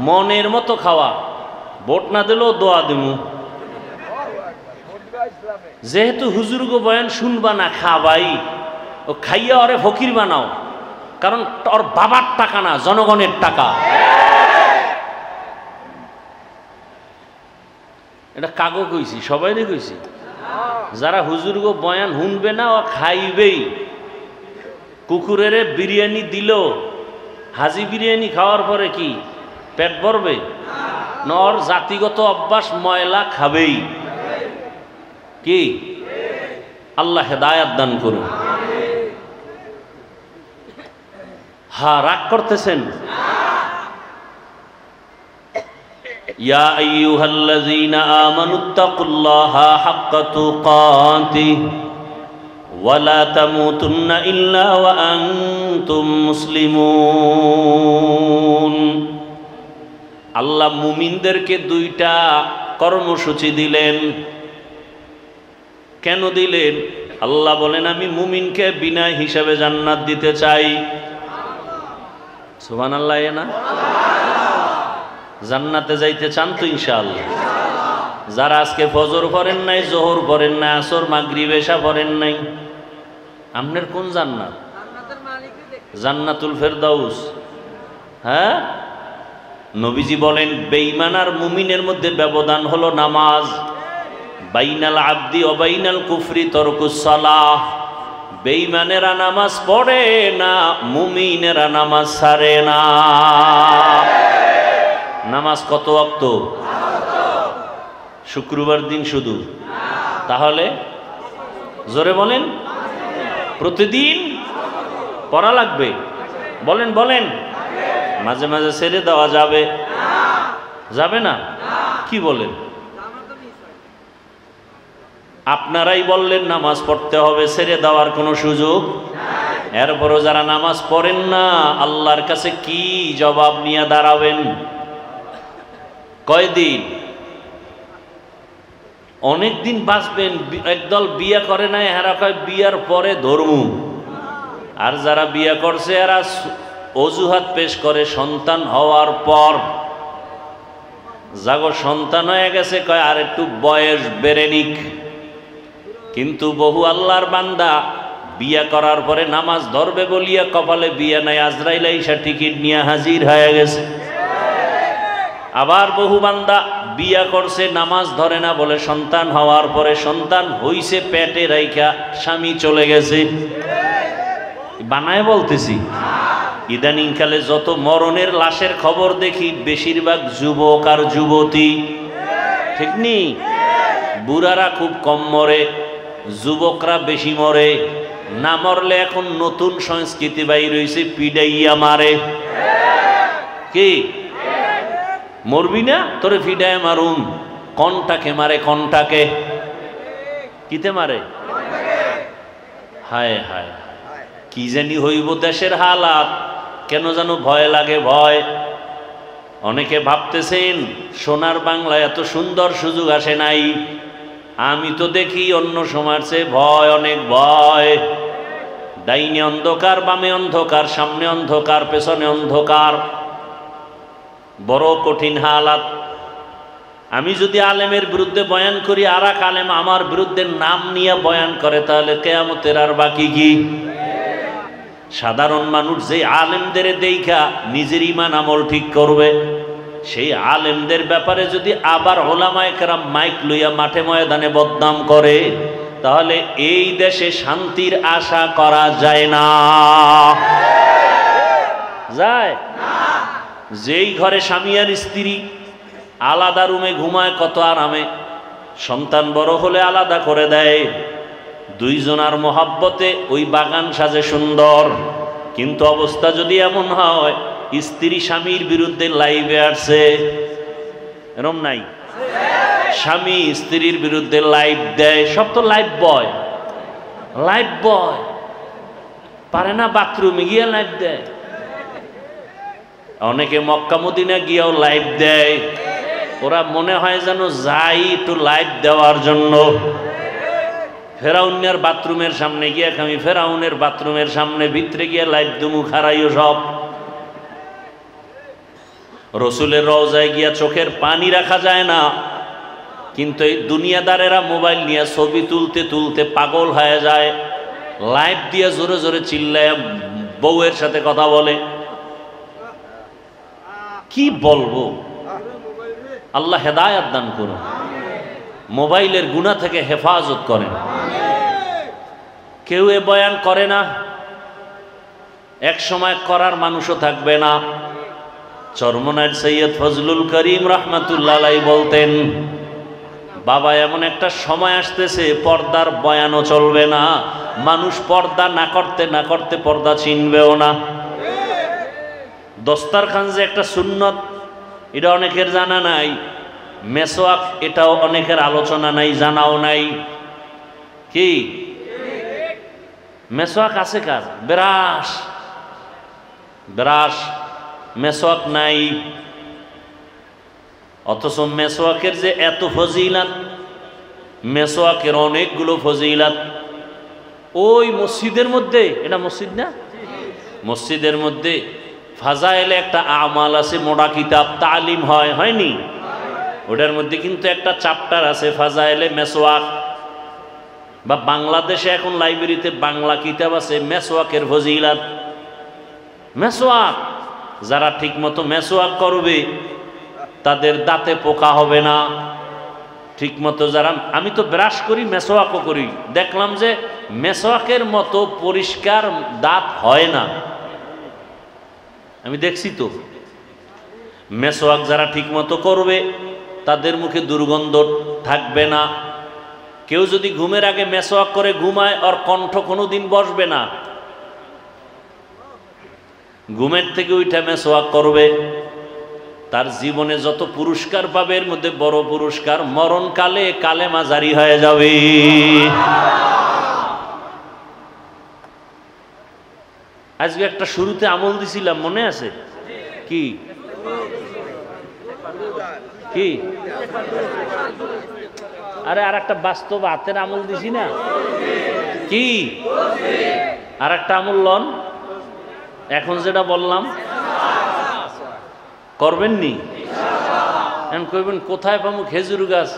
মনের মতো খাওয়া, ভোট না দিলেও দোয়া দিমু। যেহেতু হুজুর গো বয়ান শুনবা না, খাবাই, ও খাইয়া ওরে ফকির বানাও, কারণ ওর বাবার টাকা না, জনগণের টাকা। এটা কাগো কইছি, সবাই কইছি। যারা হুজুর গো বয়ান শুনবে না ও খাইবেই, কুকুরের বিরিয়ানি দিল, হাজি বিরিয়ানি খাওয়ার পরে কি পেট ভরবে? নর জাতিগত অভ্যাস, ময়লা খাবেই। কি আল্লাহ হেদায়াত দান করুন। হ্যাঁ, রাগ করতেছেন? ইয়া আইয়ুহাল্লাযীনা আমানুত্তাকুল্লাহা হাক্কা তুকাতিহি ওয়া লা তামুতুন্না ইল্লা ওয়া আনতুম মুসলিমুন। আল্লাহ মুমিনদেরকে দুইটা কর্মসূচি দিলেন। কেন দিলেন? আল্লাহ বলেন, আমি মুমিনকে বিনা হিসাবে জান্নাত দিতে চাই। সুবহানাল্লাহ। না জান্নাতে যাইতে চান তো ইনশাআল্লাহ? যারা আজকে ফজর পড়েন নাই, জোহর পড়েন নাই, আসর, মাগরিব, এশা পড়েন নাই, আপনার কোন জান্নাত? জান্নাতুল ফেরদাউস। হ্যাঁ, নবীজি বলেন বেঈমান আর মুমিনের মধ্যে ব্যবধান হলো নামাজ। বাইনাল আবদি ওয়া বাইনাল কুফরি তরকুস সালাহ। বেঈমানেরা নামাজ পড়ে না, মুমিনেরা নামাজ ছাড়ে না। নামাজ কত ওয়াক্ত? শুক্রবার দিন শুধু? তাহলে জোরে বলেন, প্রতিদিন পড়া লাগবে? বলেন বলেন। মাঝে মাঝে ছেড়ে দেওয়া যাবে? যাবে না? কি বলেন? আপনারাই বললেন নামাজ পড়তে হবে, ছেড়ে দেওয়ার কোনো সুযোগ? এরপরও যারা নামাজ পড়েন না, আল্লাহর কাছে কি জবাব নিয়ে দাঁড়াবেন? কয়দিন? অনেক দিন বাঁচবেন। একদল বিয়ে করে নাই, এরা কয় বিয়ার পরে ধর্ম। আর যারা বিয়ে করছে এরা অজুহাত পেশ করে সন্তান হওয়ার পর। যাগো সন্তান হয়ে গেছে কয় আর একটু বয়স বেড়ে নিক। কিন্তু বহু আল্লাহর বান্দা বিয়া করার পরে নামাজ ধরবে বলিয়া কপালে বিয়া নাই, আজরাইল আইসা টিকিট নিয়ে হাজির হয়ে গেছে। আবার বহু বান্দা বিয়া করছে, নামাজ ধরে না বলে সন্তান হওয়ার পরে সন্তান হইছে পেটে রাইখা স্বামী চলে গেছে। বানায় বলতেছি। ইদানিং কালে যত মরণের লাশের খবর দেখি, বেশিরভাগ যুবক আর যুবতী। ঠিক নি? বুড়ারা খুব কম মরে, যুবকরা বেশি মরে। না মরলে এখন নতুন সংস্কৃতি বাইর হইছে, পিডাইয়া মারে। কি মরবি না? তোরে ফিডায় মারুম। কনটাকে মারে, কনটাকে। কিতে মারে? হায় হায়, কি জানি হইব দেশের হালাত। কেন যেন ভয় লাগে, ভয়। অনেকে ভাবতেছেন সোনার বাংলায় এত সুন্দর সুযোগ আসে নাই। আমি তো দেখি অন্য সময়ের চেয়ে ভয়, অনেক ভয়। ডাইনে অন্ধকার, বামে অন্ধকার, সামনে অন্ধকার, পেছনে অন্ধকার। বড় কঠিন হালাত। আমি যদি আলেমের বিরুদ্ধে বয়ান করি, আর এক আলেম আমার বিরুদ্ধে নাম নিয়ে বয়ান করে, তাহলে কিয়ামতের আর বাকি কি? সাধারণ মানুষ যে আলেমদের দেখা নিজের ঈমান আমল ঠিক করবে, সেই আলেমদের ব্যাপারে যদি আবার ওলামায়ে কেরাম মাইক লইয়া মাঠে ময়দানে বদনাম করে, তাহলে এই দেশে শান্তির আশা করা যায় না। যায়? যেই ঘরে স্বামী আর স্ত্রী আলাদা রুমে ঘুমায় কত আরামে, সন্তান বড় হলে আলাদা করে দেয়। দুইজনার মোহাব্বতে ওই বাগান সাজে সুন্দর। কিন্তু অবস্থা যদি এমন হয়, স্ত্রী স্বামীর বিরুদ্ধে লাইভে আসছে, এরম নাই? স্বামী স্ত্রীর বিরুদ্ধে লাইভ দেয়। সব তো লাইভ বয়। লাইভ বয় পারে না বাথরুমে গিয়ে লাইভ দেয়। অনেকে মক্কা মদিনা গিয়েও লাইভ দেয়। ওরা মনে হয় যেন যাই একটু লাইভ দেওয়ার জন্য। ফেরাউনের বাথরুমের সামনে গিয়ে আমি ফেরাউনের বাথরুমের সামনে ভিতরে গিয়ে লাইভ দুমু খারাইও সব। রসুলের রওজায় গিয়া চোখের পানি রাখা যায় না, কিন্তু এই দুনিয়াদারেরা মোবাইল নিয়ে ছবি তুলতে তুলতে পাগল হয়ে যায়। লাইভ দিয়ে জোরে জোরে চিল্লায় বউয়ের সাথে কথা বলে। কি বলবো? আল্লাহ হেদায়াত দান করুন। মোবাইলের গুনাহ থেকে হেফাজত করেন। কেউ এ বয়ান করে না, এক সময় করার মানুষও থাকবে না। চরমনায় সৈয়দ ফজলুল করিম রহমাতুল্লাহ আলাইহি বলতেন, বাবা এমন একটা সময় আসতেছে পর্দার বয়ানও চলবে না, মানুষ পর্দা না করতে না করতে পর্দা চিনবেও না। দস্তারখান যে একটা সুন্নত, এটা অনেকের জানা নাই। মেসওয়াক, এটাও অনেকের আলোচনা নাই, জানাও নাই। কি মেসওয়াক আছে কার? ব্রাশ, ব্রাশ, মেসওয়াক নাই। অথচ মেসওয়াকের যে এত ফজিলাত, মেসওয়াকের অনেকগুলো ফজিলাত। ওই মসজিদের মধ্যে, এটা মসজিদ না, মসজিদের মধ্যে ফাজাইলে একটা আমাল আছে, মোড়া কিতাব, তালিম হয়, হয়নি? ওটার মধ্যে কিন্তু একটা চ্যাপ্টার আছে ফাজাইলে মেসওয়াক। বা বাংলাদেশে এখন লাইব্রেরিতে বাংলা কিতাব আছে মেসওয়াকের ফজিলাত। মেসওয়াক, যারা ঠিক মতো মেসওয়াক করবে তাদের দাঁতে পোকা হবে না। ঠিক মতো যারা, আমি তো ব্রাশ করি, মেসওয়াকও করি, দেখলাম যে মেসওয়াকের মতো পরিষ্কার দাঁত হয় না। আমি দেখছি তো। মেসওয়াক যারা ঠিক মতো করবে তাদের মুখে দুর্গন্ধ থাকবে না। কেউ যদি ঘুমের আগে মেসওয়াক করে ঘুমায়, ওর কণ্ঠ কোনোদিন বসবে না। ঘুমের থেকে উঠে মেসওয়াক করবে, তার জীবনে যত পুরস্কার পাবে এর মধ্যে বড় পুরস্কার মরণকালে কালেমা জারি হয়ে যাবে। আজকে একটা শুরুতে আমল দিছিলাম, মনে আছে? কি কি আরে আর একটা বাস্তব হাতের আমল দিছি না? কি আর একটা আমল লন, এখন যেটা বললাম করবেন নি? এখন কইবেন কোথায় পাবো খেজুর গাছ?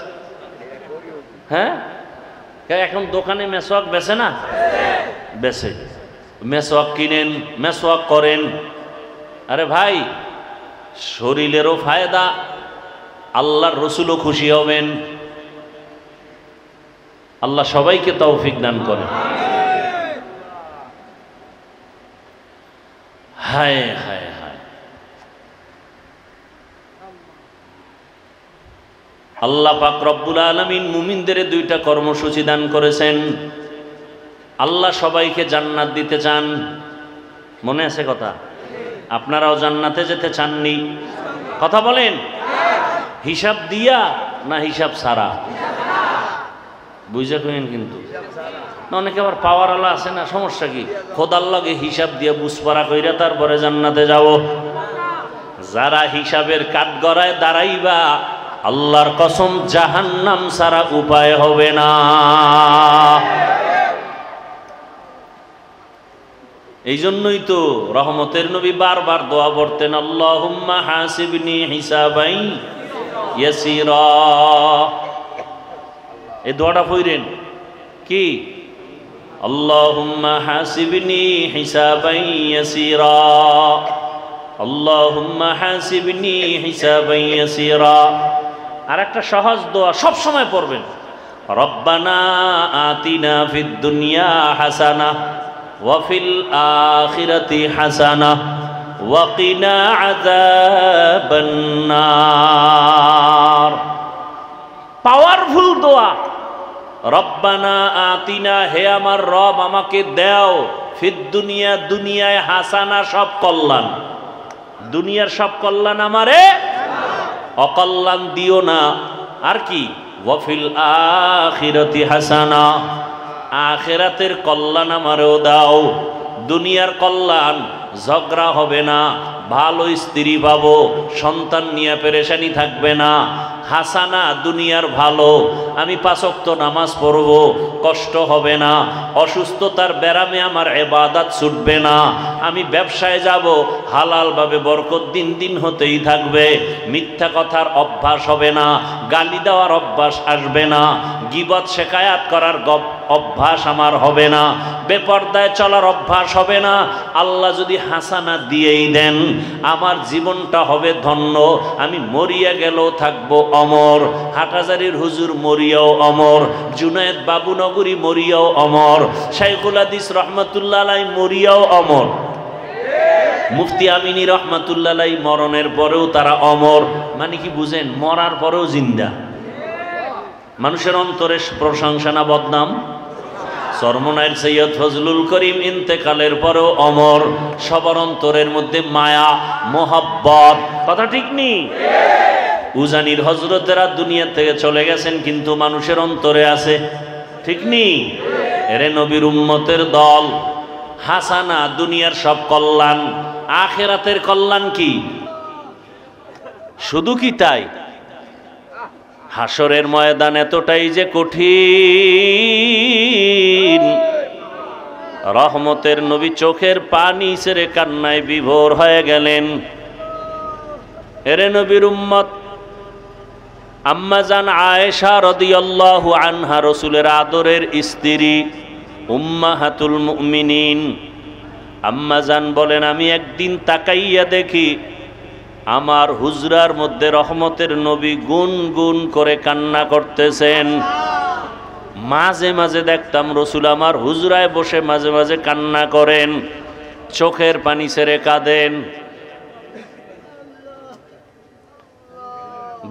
হ্যাঁ, এখন দোকানে মেসওয়াক বেচে না? বেচে। মেসওয়াক কিনেন, মেসওয়াক করেন। আরে ভাই, শরীরেরও ফায়দা, আল্লাহর রসুলও খুশি হবেন। আল্লাহ সবাইকে তৌফিক দান করেন। হায় হায় হায়, আল্লাহ পাক রব্বুল আলামিন মুমিনদের দুইটা কর্মসূচি দান করেছেন। আল্লাহ সবাইকে জান্নাত দিতে চান, মনে আছে কথা? আপনারাও জান্নাতে যেতে চাননি? কথা বলেন, হিসাব দিয়া না হিসাব ছাড়া? বুঝে কইন কিন্তু। অনেকে আবার পাওয়ার আলা আছে না, সমস্যা কি? খোদার লগে হিসাব দিয়ে বুঝপাড়া কইরা তারপরে জান্নাতে যাব। যারা হিসাবের কাঠগড়ায় দাঁড়াইবা, আল্লাহর কসম জাহান্নাম ছাড়া উপায় হবে না। এই জন্যই তো রহমতের নবী বারবার দোয়া পড়তেন, আল্লাহুম্মা হাসিবনি হিসাবাই ইয়াসিরা। এই দোয়াটা পড়েন কি? আল্লাহুম্মা হাসিবনি হিসাবাই ইয়াসিরা, আল্লাহুম্মা হাসিবনি হিসাবাই ইয়াসিরা। আর একটা সহজ দোয়া সব সময় পড়বেন, রব্বানা আতিনা ফিদ দুনিয়া হাসানাহ ওয়া ফিল আখিরাতি হাসানাহ ওয়া কিনা আযাবান নার। পাওয়ারফুল দোয়া। রব্বানা আতিনা, হে আমার রব আমাকে দাও, ফিদ দুনিয়া, দুনিয়ায় হাসানা, সব কল্যাণ, দুনিয়ার সব কল্যাণ আমারে, অকল্যাণ দিও না। আর কি? ওয়া ফিল আখিরাতি হাসানা, আখিরাতের কল্যাণ আমারও দাও। দুনিয়ার কল্যাণ, ঝগড়া হবে না, ভালো স্ত্রী পাবো, সন্তান নিয়ে পেরেশানি থাকবে না। হাসানা, দুনিয়ার ভালো, আমি 5 ওয়াক্ত নামাজ পড়ব, কষ্ট হবে না। অসুস্থতার ব্যারামে আমার ইবাদত ছুটবে না। আমি ব্যবসায় যাব, হালালভাবে বরকত দিন দিন হতেই থাকবে। মিথ্যা কথার অভ্যাস হবে না, গালি দেওয়ার অভ্যাস আসবে না, গীবত শেকায়াত করার অভ্যাস আমার হবে না, বেপরদায় চলার অভ্যাস হবে না। আল্লাহ যদি হাসানা দিয়েই দেন, আমার জীবনটা হবে ধন্য। আমি মরিয়া গেলেও থাকবো অমর, হাটহাজারীর হুজুর মরিয়াও অমর, জুনায়েদ বাবুনগরী মরিয়াও অমর, শাইখুল হাদিস রহমতুল্লাহ আলাইহি মরিয়াও অমর। মুফতি আমিনী রহমাতুল্লাহ আলাইহি মরণের পরেও তারা অমর, মানে কি বুঝেন? মরার পরেও জিন্দা। মানুষের অন্তরে প্রশংসা না বদনাম? চরমনাইর সৈয়দ ফজলুল করিম ইন্তেকালের পরেও অমর, সবার অন্তরের মধ্যে মায়া মোহাব্বত। কথা ঠিক নেই? উজানির হজরতেরা দুনিয়া থেকে চলে গেছেন, কিন্তু মানুষের অন্তরে আছে, ঠিক নেই? এরে নবীর উম্মতের দল, হাসানা দুনিয়ার সব কল্যাণ, আখেরাতের কল্যাণ কি? শুধু কি তাই? হাসরের ময়দান এতটাই যে কঠিন, রহমতের নবী চোখের পানি ছেড়ে কান্নায় বিভোর হয়ে গেলেন। এরে নবীর উম্মত, আম্মা জান আয়েশা রাদিয়াল্লাহু আনহা রাসূলের আদরের স্ত্রী, উম্মাহাতুল মুমিনিন। আম্মা জান বলেন, আমি একদিন তাকাইয়া দেখি আমার হুজরার মধ্যে রহমতের নবী গুনগুন করে কান্না করতেছেন। মাঝে মাঝে দেখতাম রসুল আমার হুজরায় বসে মাঝে মাঝে কান্না করেন, চোখের পানি ছেড়ে কাঁদেন,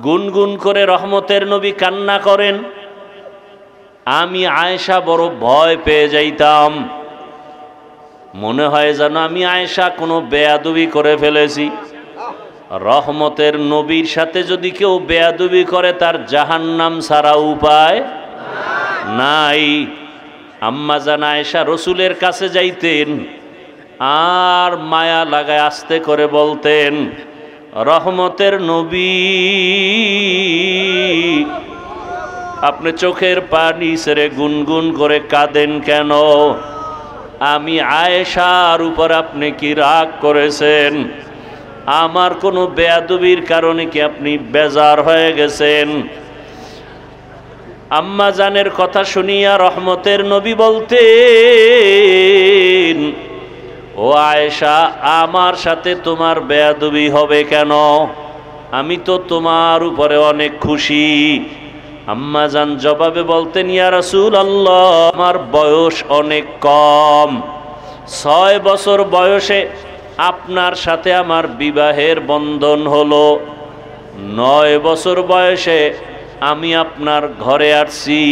গুনগুন করে রহমতের নবী কান্না করেন। আমি আয়েশা বড় ভয় পেয়ে যাইতাম, মনে হয় যেন আমি আয়েশা কোনো বেয়াদবি করে ফেলেছি। রহমতের নবীর সাথে যদি কেউ বেয়াদবি করে তার জাহান্নাম ছাড়া উপায় নাই। আম্মা জান আয়েশা রসুলের কাছে যাইতেন আর মায়া লাগায় আস্তে করে বলতেন, রহমতের নবী আপনি চোখের পানি ছেড়ে গুনগুন করে কাঁদেন কেন? আমি আয়েশার উপর আপনি কি রাগ করেছেন? আমার কোনো বেয়াদবির কারণে কি আপনি বেজার হয়ে গেছেন? আম্মা জানের কথা শুনিয়া রহমতের নবী বলতেন, ও আয়েশা, আমার সাথে তোমার বেয়াদবি হবে কেন? আমি তো তোমার উপরে অনেক খুশি। আম্মা জান জবাবে বলতেন, ইয়া রাসূলুল্লাহ, আমার বয়স অনেক কম, 6 বছর বয়সে আপনার সাথে আমার বিবাহের বন্ধন হলো, 9 বছর বয়সে আমি আপনার ঘরে আসছি।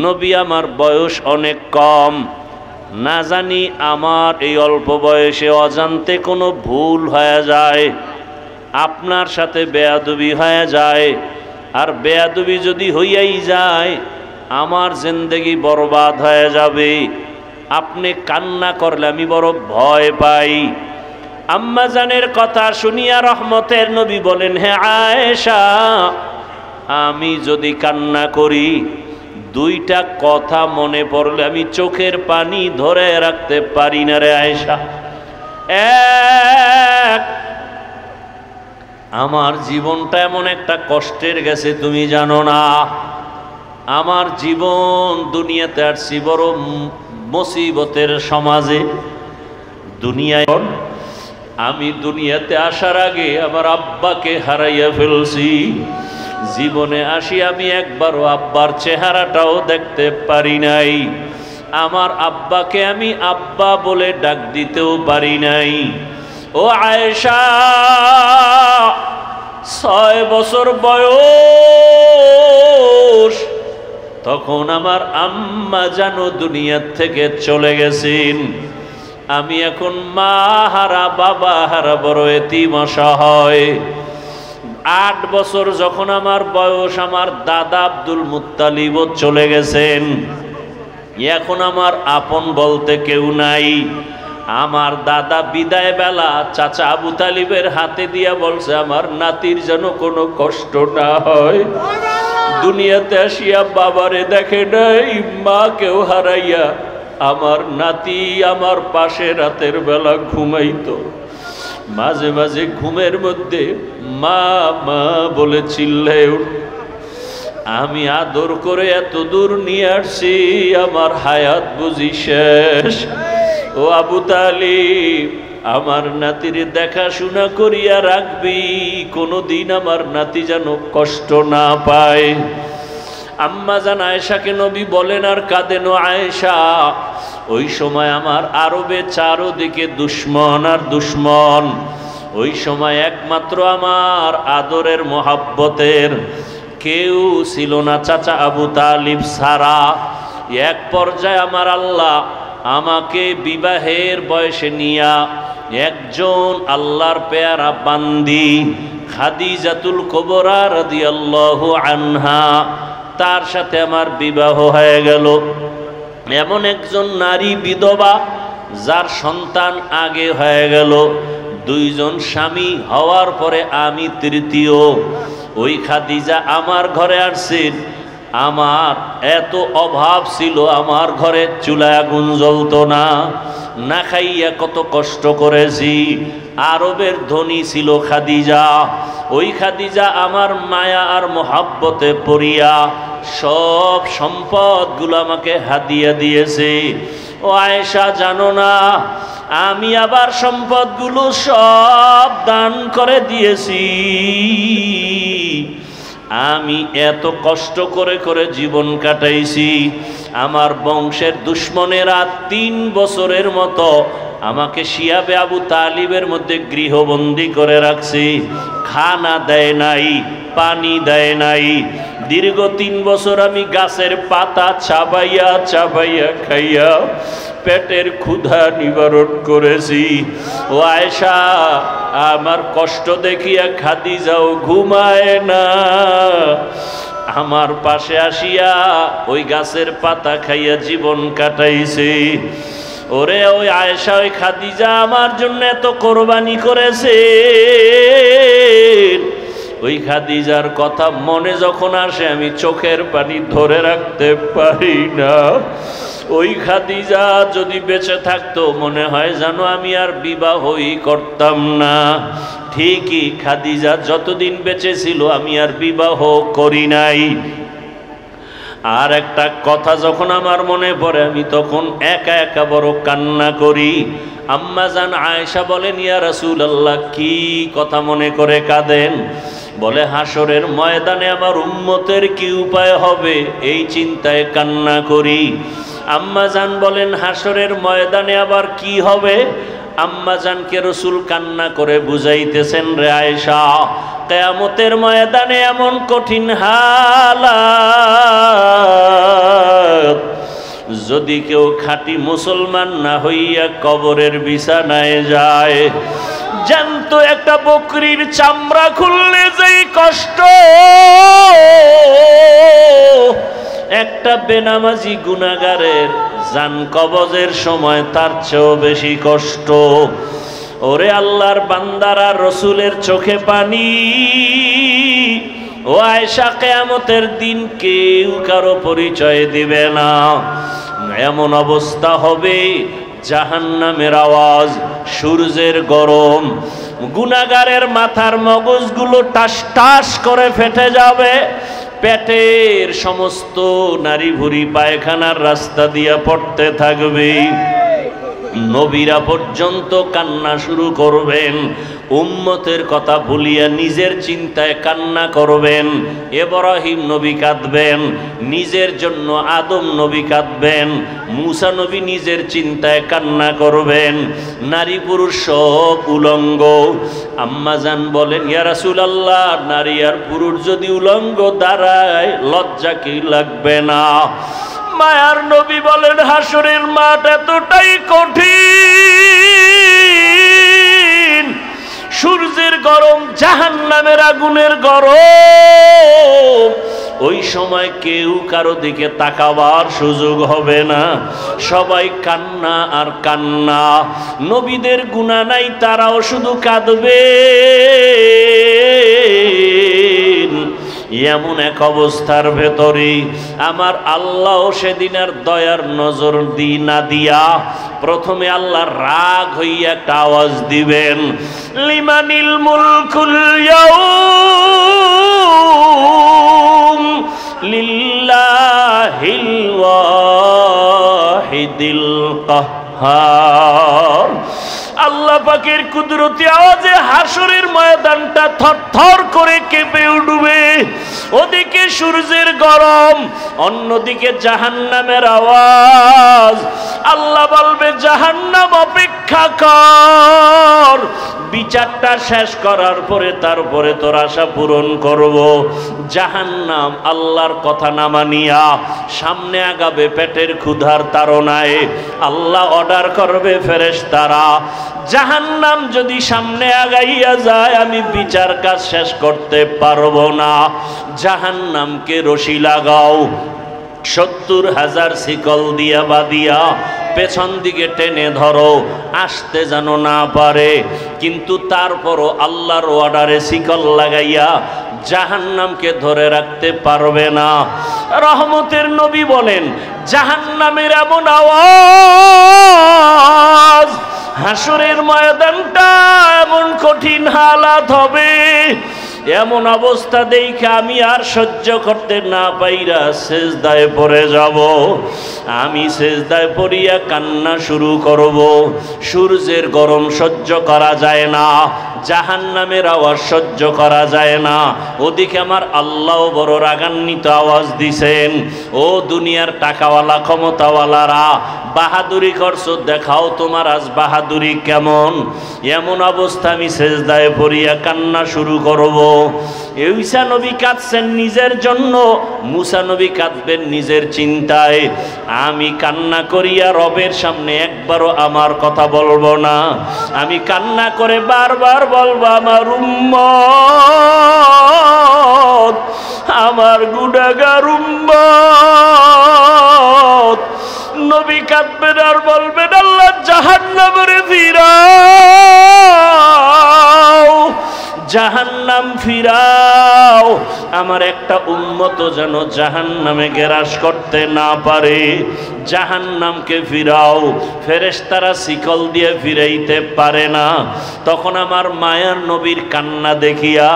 নবী, আমার বয়স অনেক কম, না জানি আমার এই অল্প বয়সে অজান্তে কোনো ভুল হয়ে যায়, আপনার সাথে বেয়াদবি হয়ে যায়, আর বেয়াদবি যদি হইয়াই যায় আমার জিন্দেগি বরবাদ হয়ে যাবে। আপনি কান্না করলে আমি বড় ভয় পাই। আম্মা জানের কথা শুনিয়া রহমতের নবী বলেন, হে আয়েশা, আমি যদি কান্না করি 2টা কথা মনে পড়লে আমি চোখের পানি ধরে রাখতে পারি না রে আয়েশা। এক, আমার জীবনটা এমন একটা কষ্টের গেছে তুমি জানো না। আমার জীবন দুনিয়াতে আসছি বড় মুসিবতের সমাজে। দুনিয়ায় আমি দুনিয়াতে আসার আগে আমার আব্বাকে হারাইয়া ফেলছি। জীবনে আসি আমি একবারও আব্বার চেহারাটাও দেখতে পারি নাই। আমার আব্বাকে আমি আব্বা বলে ডাক দিতেও পারি নাই। ও আয়েশা, 6 বছর বয়স, তখন আমার আম্মা জানো দুনিয়ার থেকে চলে গেছেন। আমি এখন মা হারা বাবা হারা বড় এতিম অসহায়। 8 বছর যখন আমার বয়স, আমার দাদা আব্দুল মুত্তালিবও চলে গেছেন। এখন আমার আপন বলতে কেউ নাই। আমার দাদা বিদায় বেলা চাচা আবু তালিবের হাতে দিয়া বলছে, আমার নাতির যেন কোনো কষ্ট না হয়। দুনিয়াতে আসিয়া বাবারে দেখে নাই, মাকেও হারাইয়া আমার নাতি আমার পাশে রাতের বেলা ঘুমাইতো। মাঝে মাঝে ঘুমের মধ্যে মা মা বলে চিল্লায় উঠত। আমি আদর করে এত দূর নিয়ে আসছি, আমার হায়াত বুঝি শেষ। ও আবু তালিব, আমার নাতির দেখাশোনা করিয়া রাখবি, কোনোদিন আমার নাতি যেন কষ্ট না পায়। আম্মা জান আয়েশাকে নবী বলেন আর কাঁদেন, আয়েশা ওই সময় আমার আরবে চারোদিকে দুশ্মন আর দুশ্মন। ওই সময় একমাত্র আমার আদরের মোহাব্বতের কেউ ছিল না চাচা আবু তালিব ছাড়া। এক পর্যায়ে আমার আল্লাহ আমাকে বিবাহের বয়সে নিয়া একজন আল্লাহর পেয়ারা বান্দি খাদিজাতুল কুবরা রাদিয়াল্লাহু আনহা, তার সাথে আমার বিবাহ হয়ে গেল। এমন একজন নারী বিধবা যার সন্তান আগে হয়ে গেল। দুইজন স্বামী হওয়ার পরে আমি তৃতীয়। ওই খাদিজা আমার ঘরে আসছেন। আমার এত অভাব ছিল, আমার ঘরে চুলায় আগুন জ্বলতো না, না খাইয়া কত কষ্ট করেছি। আরবের ধনী ছিল খাদিজা। ওই খাদিজা আমার মায়া আর মোহাব্বতে পড়িয়া সব সম্পদগুলো আমাকে হাদিয়া দিয়েছে। ও আয়েশা, জানো না আমি আবার সম্পদগুলো সব দান করে দিয়েছি। আমি এত কষ্ট করে করে জীবন কাটাইছি। আমার বংশের দুশ্মনেরা 3 বছরের মতো আমাকে শিয়াবে আবু তালিবের মধ্যে গৃহবন্দী করে রাখছে। খানা দেয় নাই, পানি দেয় নাই। দীর্ঘ 3 বছর আমি গাছের পাতা চাবাইয়া চাবাইয়া খাইয়া পেটের ক্ষুধা নিবারণ করেছি। ও আয়েশা, আমার কষ্ট দেখিয়া খাদিজাও ঘুমায় না। আমার পাশে আসিয়া ওই গাছের পাতা খাইয়া জীবন কাটাইছে। ওরে ওই আয়েশা, ওই খাদিজা আমার জন্য এত কোরবানি করেছে। ওই খাদিজার কথা মনে যখন আসে আমি চোখের পানি ধরে রাখতে পারি না। ওই খাদিজা যদি বেঁচে থাকতো মনে হয় জানো আমি আর বিবাহই করতাম না। ঠিকই, খাদিজা যতদিন বেঁচে ছিল আমি আর বিবাহ করি নাই। আর একটা কথা যখন আমার মনে পড়ে আমি তখন একা একা বড় কান্না করি। আম্মা জান আয়েশা বলেন, ইয়া রাসূলুল্লাহ, কি কথা মনে করে কাঁদেন? বলে, হাসরের ময়দানে আমার উম্মতের কি উপায় হবে এই চিন্তায় কান্না করি। আম্মা জান বলেন, হাসরের ময়দানে আবার কি হবে? আম্মা জানকে রাসূল কান্না করে বুঝাইতেছেন, রে আয়েশা, কিয়ামতের ময়দানে এমন কঠিন হালাত, যদি কেউ খাঁটি মুসলমান না হইয়া কবরের বিছানায় যায়, জ্যান্ত একটা বকরির চামড়া খুললে যেই কষ্ট, একটা বেনামাজি গুনাহগারের জান কবজের সময় তার চেয়েও বেশি কষ্ট। ওরে আল্লাহর বান্দারা, রসুলের চোখে পানি। ও আয়েশা, কিয়ামতের দিন কেউ কারো পরিচয় দিবে না। এমন অবস্থা হবে, জাহান্নামের আওয়াজ, সূর্যের গরম, গুনাহগারের মাথার মগজগুলো টাস টাস করে ফেটে যাবে। পেটের সমস্ত নারী ভুঁড়ি পায়খানার রাস্তা দিয়া পড়তে থাকবে। নবীরা পর্যন্ত কান্না শুরু করবেন। উম্মতের কথা ভুলিয়া নিজের চিন্তায় কান্না করবেন। ইব্রাহিম নবী কাঁদবেন, নিজের জন্য আদম নবী কাঁদবেন, মূসা নবী নিজের চিন্তায় কান্না করবেন। নারী পুরুষ সব উলঙ্গ। আম্মা জান বলেন, ইয়া রাসূলুল্লাহ, নারী আর পুরুষ যদি উলঙ্গ দাঁড়ায় লজ্জা কি লাগবে না? মায়ার নবী বলেন, হাসরের মাঠ এতটাই কঠিন, সূর্যের গরম, জাহান্নামের আগুনের গরম। ওই সময় কেউ কারো দিকে তাকাবার সুযোগ হবে না, সবাই কান্না আর কান্না। নবীদের গুনাহ নাই, তারাও শুধু কাঁদবে। এমন এক অবস্থার ভেতরে আমার আল্লাহ সেদিন আর দয়ার নজর না দিয়া প্রথমে আল্লাহ রাগ হইয়া একটা আওয়াজ দিবেন, লিমানিল মুলকুল ইয়াউম লিল্লাহিল ওয়াহিদিল কাহ্হার। আল্লাহ পাকের কুদরতি আওয়াজে হাসরের ময়দানটা থরথর করে কেঁপে উঠবে। ওদিকে সূর্যের গরম, অন্যদিকে জাহান্নামের আওয়াজ। আল্লাহ বলবে, জাহান্নাম অপেক্ষা কর, বিচারটা শেষ করার পরে তারপরে তোর আশা পূরণ করব। জাহান্নাম আল্লাহর কথা না মানিয়া সামনে আগাবে পেটের ক্ষুধার তাড়নায়। আল্লাহ অর্ডার করবে ফেরেশতারা, জাহান্নাম যদি সামনে আগাইয়া যায় আমি বিচার কাজ শেষ করতে পারবো না। জাহান্নামকে রশি লাগাও, ৭০,০০০ শিকল দিয়া বাঁধিয়া পেছন দিকে টেনে ধরো, আসতে যেন না পারে। কিন্তু তারপরও আল্লাহর অর্ডারে শিকল লাগাইয়া জাহান্নামকে ধরে রাখতে পারবে না। রহমতের নবী বলেন, জাহান্নামের এমন আওয়াজ, হাসরের ময়দানটা এমন কঠিন হালাত হবে, এমন অবস্থা দেখে আমি আর সহ্য করতে না পাইরা সেজদায় পড়ে যাব। আমি সেজদায় পড়িয়া কান্না শুরু করব। সূর্যের গরম সহ্য করা যায় না, জাহান্নামের আওয়াজ সহ্য করা যায় না। ওদিকে আমার আল্লাহ বড় রাগান্বিত আওয়াজ দিছেন, ও দুনিয়ার টাকাওয়ালা ক্ষমতাওয়ালারা, বাহাদুরি করছো, দেখাও তোমার আজ বাহাদুরি কেমন। এমন অবস্থা আমি সেজদায় পড়িয়া কান্না শুরু করব। ঈসা নবী কাঁদছেন নিজের জন্য, মুসা নবী কাঁদবেন নিজের চিন্তায়। আমি কান্না করিয়া রবের সামনে একবারও আমার কথা বলবো না। আমি কান্না করে বারবার বলবো, আমার উম্মত, আমার গুনাহগার উম্মত। নবী কাঁদবেন আর বলবেন, আল্লাহ জাহান্নামে ফিরাও, জাহান্নাম ফিরাও, আমার একটা উম্মত যেন জাহান্নামে গ্রাস করতে না পারে। জাহান্নামকে ফিরাও। ফেরেশতারা শিকল দিয়ে ফিরাইতে পারে না। তখন আমার মায়ার নবীর কান্না দেখিয়া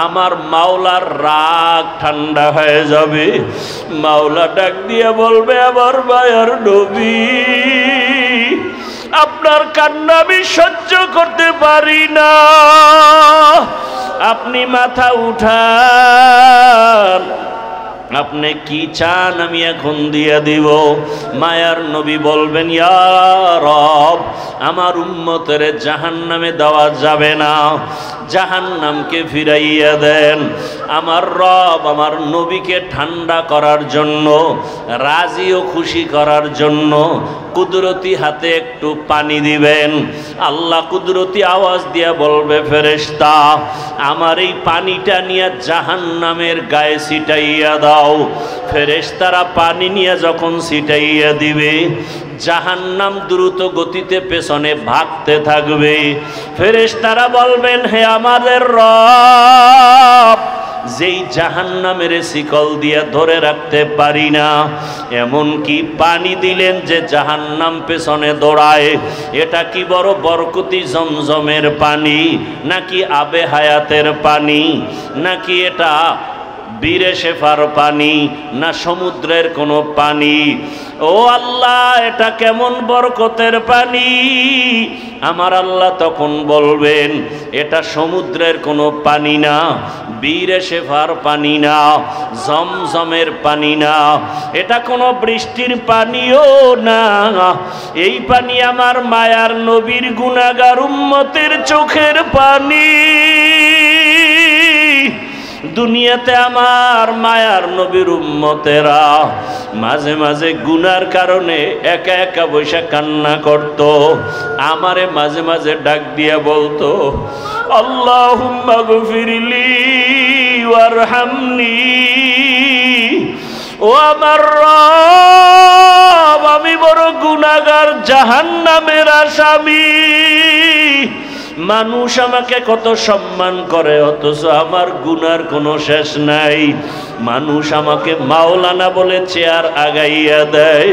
আমার মাওলার রাগ ঠান্ডা হয়ে যাবে। মাওলা ডাক দিয়ে বলবে, আমার মায়ার নবী, আপনার কান্না আমি সহ্য করতে পারি না, আপনি মাথা উঠান, আপনি কি চান আমি এখন দিয়ে দিব। মায়ার নবী বলবেন, ইয়া রব, আমার উম্মতের জাহান্নামে দেওয়া যাবে না, জাহান্নামকে ফিরাইয়া দেন। আমার রব আমার নবীকে ঠান্ডা করার জন্য, রাজি ও খুশি করার জন্য কুদরতি হাতে একটু পানি দিবেন। আল্লাহ কুদরতি আওয়াজ দিয়া বলবে, ফেরেশতা, আমার এই পানিটা নিয়ে জাহান্নামের গায়ে ছিটাইয়া দাও। ফেরেশতারা পানি নিয়ে যখন ছিটাইয়া দিবে, জাহান্নাম দ্রুত গতিতে পেছনে ভাগতে থাকবে। ফেরেশতারা বলবেন, হে আমাদের রব, যেই জাহান্নামের শিকল দিয়ে ধরে রাখতে পারি না, এমন কি পানি দিলেন যে জাহান্নাম পেছনে দৌড়ায়। এটা কি বড় বরকতি জমজমের পানি, নাকি আবে হায়াতের পানি, নাকি এটা বীরে শেফার পানি, না সমুদ্রের কোনো পানি? ও আল্লাহ, এটা কেমন বরকতের পানি? আমার আল্লাহ তখন বলবেন, এটা সমুদ্রের কোনো পানি না, বীরে শেফার পানি না, জমজমের পানি না, এটা কোনো বৃষ্টির পানিও না। এই পানি আমার মায়ার নবীর গুনাহগার উম্মতের চোখের পানি। দুনিয়াতে আমার মায়ার নবীর উম্মতেরা মাঝে মাঝে গুনার কারণে একা একা বসে কান্না করত। আমারে মাঝে মাঝে ডাক দিয়া বলতো, আল্লাহুম্মা গফিরলি ওয়ারহামনি। ও আমার রব, আমি বড় গুনাহগার, জাহান্নামের আসামি। মানুষ আমাকে কত সম্মান করে, অথচ আমার গুনার কোনো শেষ নাই। মানুষ আমাকে মাওলানা বলে চেয়ার আগাইয়া দেয়,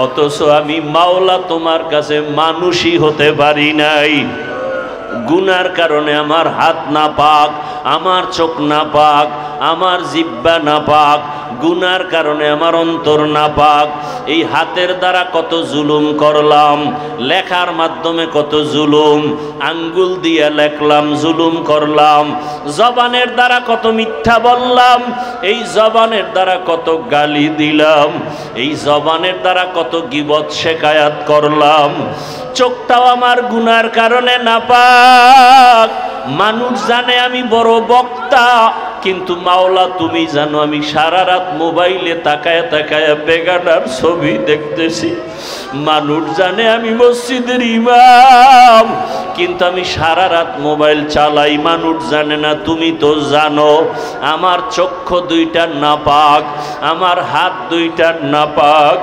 অথচ আমি মাওলা তোমার কাছে মানুষই হতে পারি নাই। গুনার কারণে আমার হাত না পাক, আমার চোখ না পাক, আমার জিহ্বা নাপাক, গুনার কারণে আমার অন্তর নাপাক। এই হাতের দ্বারা কত জুলুম করলাম, লেখার মাধ্যমে কত জুলুম, আঙ্গুল দিয়ে লেখলাম, জুলুম করলাম। জবানের দ্বারা কত মিথ্যা বললাম, এই জবানের দ্বারা কত গালি দিলাম, এই জবানের দ্বারা কত গীবত শেকায়াত করলাম। চোখটাও আমার গুনার কারণে নাপাক। মানুষ জানে আমি বড় বক্তা, কিন্তু মাওলা তুমি জানো আমি সারা রাত মোবাইলে তাকায় তাকায় বেগানার ছবি দেখতেছি। মানুষ জানে আমি মসজিদের ইমাম, কিন্তু আমি সারা রাত মোবাইল চালাই। মানুষ জানে না, তুমি তো জানো। আমার চক্ষু দুইটা নাপাক, আমার হাত দুইটা নাপাক,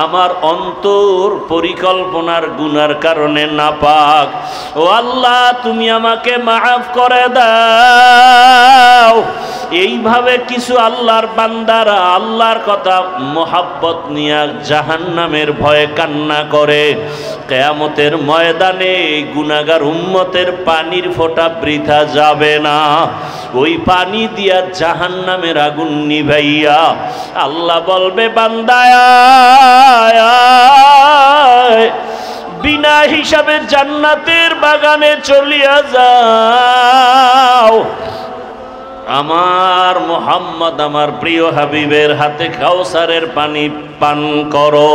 আমার অন্তর পরিকল্পনার গুনার কারণে নাপাক। ও আল্লাহ, তুমি আমাকে মাফ করে দাও। এইভাবে কিছু আল্লাহর বান্দারা আল্লাহর কথা মোহাব্বত নিয়ে জাহান্নামের ভয়ে কান্না করে। কিয়ামতের ময়দানে গুনাহগার উম্মতের পানির ফোঁটা বৃথা যাবে না। ওই পানি দিয়া জাহান্নামের আগুন নিভাইয়া আল্লাহ বলবে, বান্দায় বিনা হিসাবে জান্নাতের বাগানে চলিয়া যাও। আমার মুহাম্মদ, আমার প্রিয় হাবিবের হাতে কাউসারের পানি পান করো।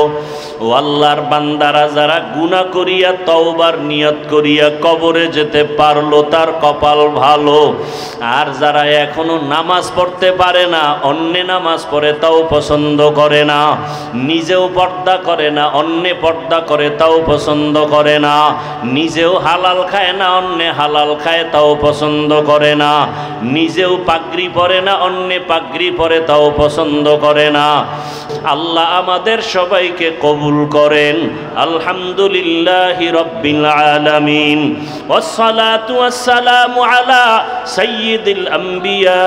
ও আল্লাহর বান্দারা যারা গুনাহ করিয়া তওবার নিয়ত করিয়া কবরে যেতে পারলো তার কপাল ভালো। আর যারা এখনো নামাজ পড়তে পারে না, অন্য নামাজ পড়ে তাও পছন্দ করে না, নিজেও পর্দা করে না, অন্যে পর্দা করে তাও পছন্দ করে না, নিজেও হালাল খায় না, অন্যে হালাল খায় তাও পছন্দ করে না, নিজেও পাগড়ি পরে না, অন্যে পাগড়ি পরে তাও পছন্দ করে না। আল্লাহ আমাদের সবাইকে কবুল করেন। আলহামদুলিল্লাহি রাব্বিল আলামিন, ওয়াসসালাতু ওয়াসসালামু আলা সাইয়্যিদিল আমবিয়া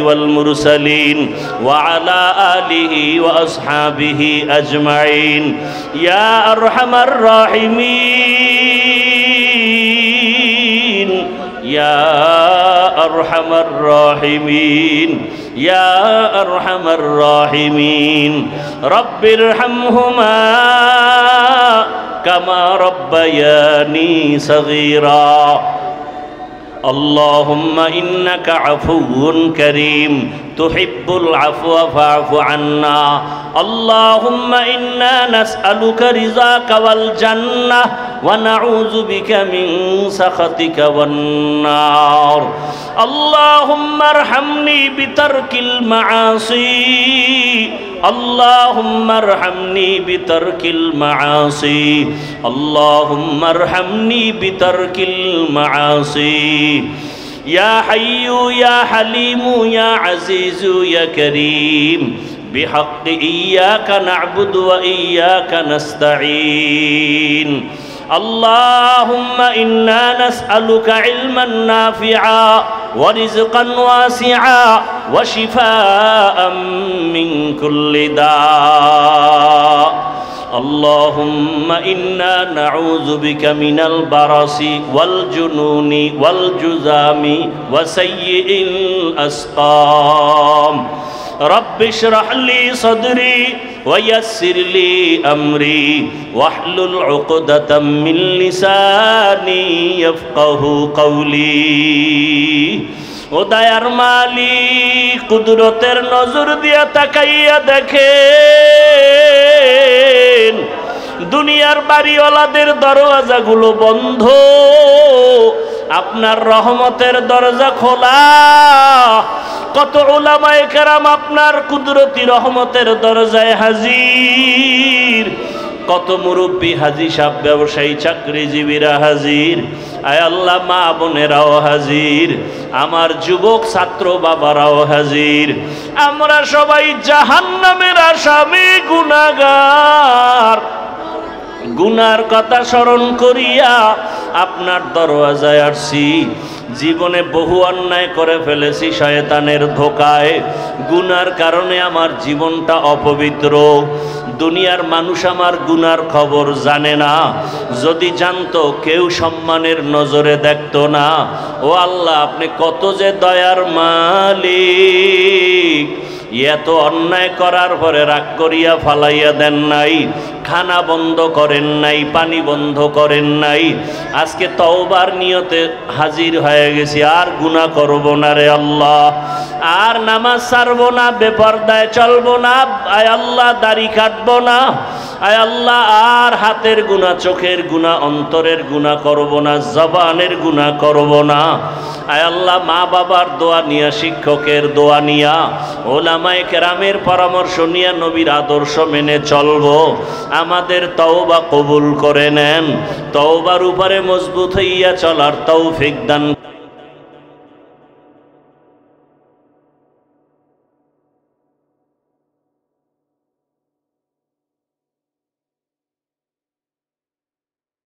ওয়াল মুরসালিন ওয়া আলা আলিহি ওয়া আসহাবিহি আজমাইন। ইয়া আরহামার রাহিমিন, ইয়া আরহামার রাহিমিন, ইয়া আরহামার রাহিমিন। রব্বিরহামহুমা কামা রব্বায়ানি সগীরা। আল্লাহুম্মা ইন্নাকা আফুউন কারীম তুহিব্বুল আফওয়া ফা'ফু আন্না। আল্লাহুম্মা ইন্না নাসআলুকা রিযাকা ওয়াল জান্নাহ ওয়া নাউযু বিকা মিন সাখাতিকা ওয়ান নার। আল্লাহুম্মা আরহামনি বিতারকিল মাআসি। আল্লাহুম্মা আরহামনি বিতারকিল মাআসি। আল্লাহুম্মা আরহামনি বিতারকিল মাআসি। ইয়া হাইয়্যু ইয়া হালিমু ইয়া আজিজু ইয়া কারীম বিহাক্কি ইয়্যাকা না'বুদু ওয়া ইয়্যাকা নাস্তাঈন। আল্লাহুম্মা ইন্না নাসআলুকা ইলমান নাফিআ ওয়া রিজকান ওয়াসিআ ওয়া শিফাআম মিন কুল্লি দা। আল্লাহুম্মা ইন্না নাউযু বিকা মিনাল বারাসি ওয়াল জুনুনি ওয়াল জুযামি ওয়া সাইয়্যিল আসকাম। রব্বি ইশরাহ লি সাদরি ওয়া ইয়াসসির লি আমরি ওয়াহলুল উকদাতাম মিন লিসানি ইয়াফকাহু কওলি। ও দয়ার মালিক, কুদরতের নজর দিয়া তাকাইয়া দেখেন দুনিয়ার বাড়িওয়ালাদের দরওয়াজাগুলো বন্ধ, আপনার রহমতের দরজা খোলা। কত উলামায়ে কেরাম আপনার কুদরতি রহমতের দরজায় হাজির, কত মুরব্বী হাজি সাহেব, ব্যবসায়ী চাকরিজীবীরা হাজির। আয় আল্লাহ, মা বোনেরাও হাজির, আমার যুবক ছাত্র বাবারাও হাজির। আমরা সবাই জাহান্নামের আসামি, গুনাহগার। গুনার কথা স্মরণ করিয়া আপনার দরওয়াজায় আসছি। জীবনে বহু অন্যায় করে ফেলেছি শয়তানের ধোকায়। গুনার কারণে আমার জীবনটা অপবিত্র। দুনিয়ার মানুষ আমার গুনার খবর জানে না, যদি জানতো কেউ সম্মানের নজরে দেখতো না। ও আল্লাহ, আপনি কত যে দয়ার মালিক, এত অন্যায় করার পরে রাগ করিয়া ফালাইয়া দেন নাই, খানা বন্ধ করেন নাই, পানি বন্ধ করেন নাই। আজকে তওবার নিয়তে হাজির হয়ে গেছি, আর গুনাহ করব না রে আল্লাহ, আর নামাজ ছাড়বো না, বেপরদায় চলবো না, আয় আল্লাহ দাড়ি কাটবো না, আয় আল্লাহ আর হাতের গুনাহ, চোখের গুনাহ, অন্তরের গুনাহ করব না, জবানের গুনাহ করব না। আয় আল্লাহ, মা বাবার দোয়া নিয়া, শিক্ষকের দোয়া নিয়া, ওলামায়ে কেরামের পরামর্শ নিয়া নবীর আদর্শ মেনে চলবো। আমাদের তওবা কবুল করে নেন, তওবার উপরে মজবুত হইয়া চলার তৌফিক দান।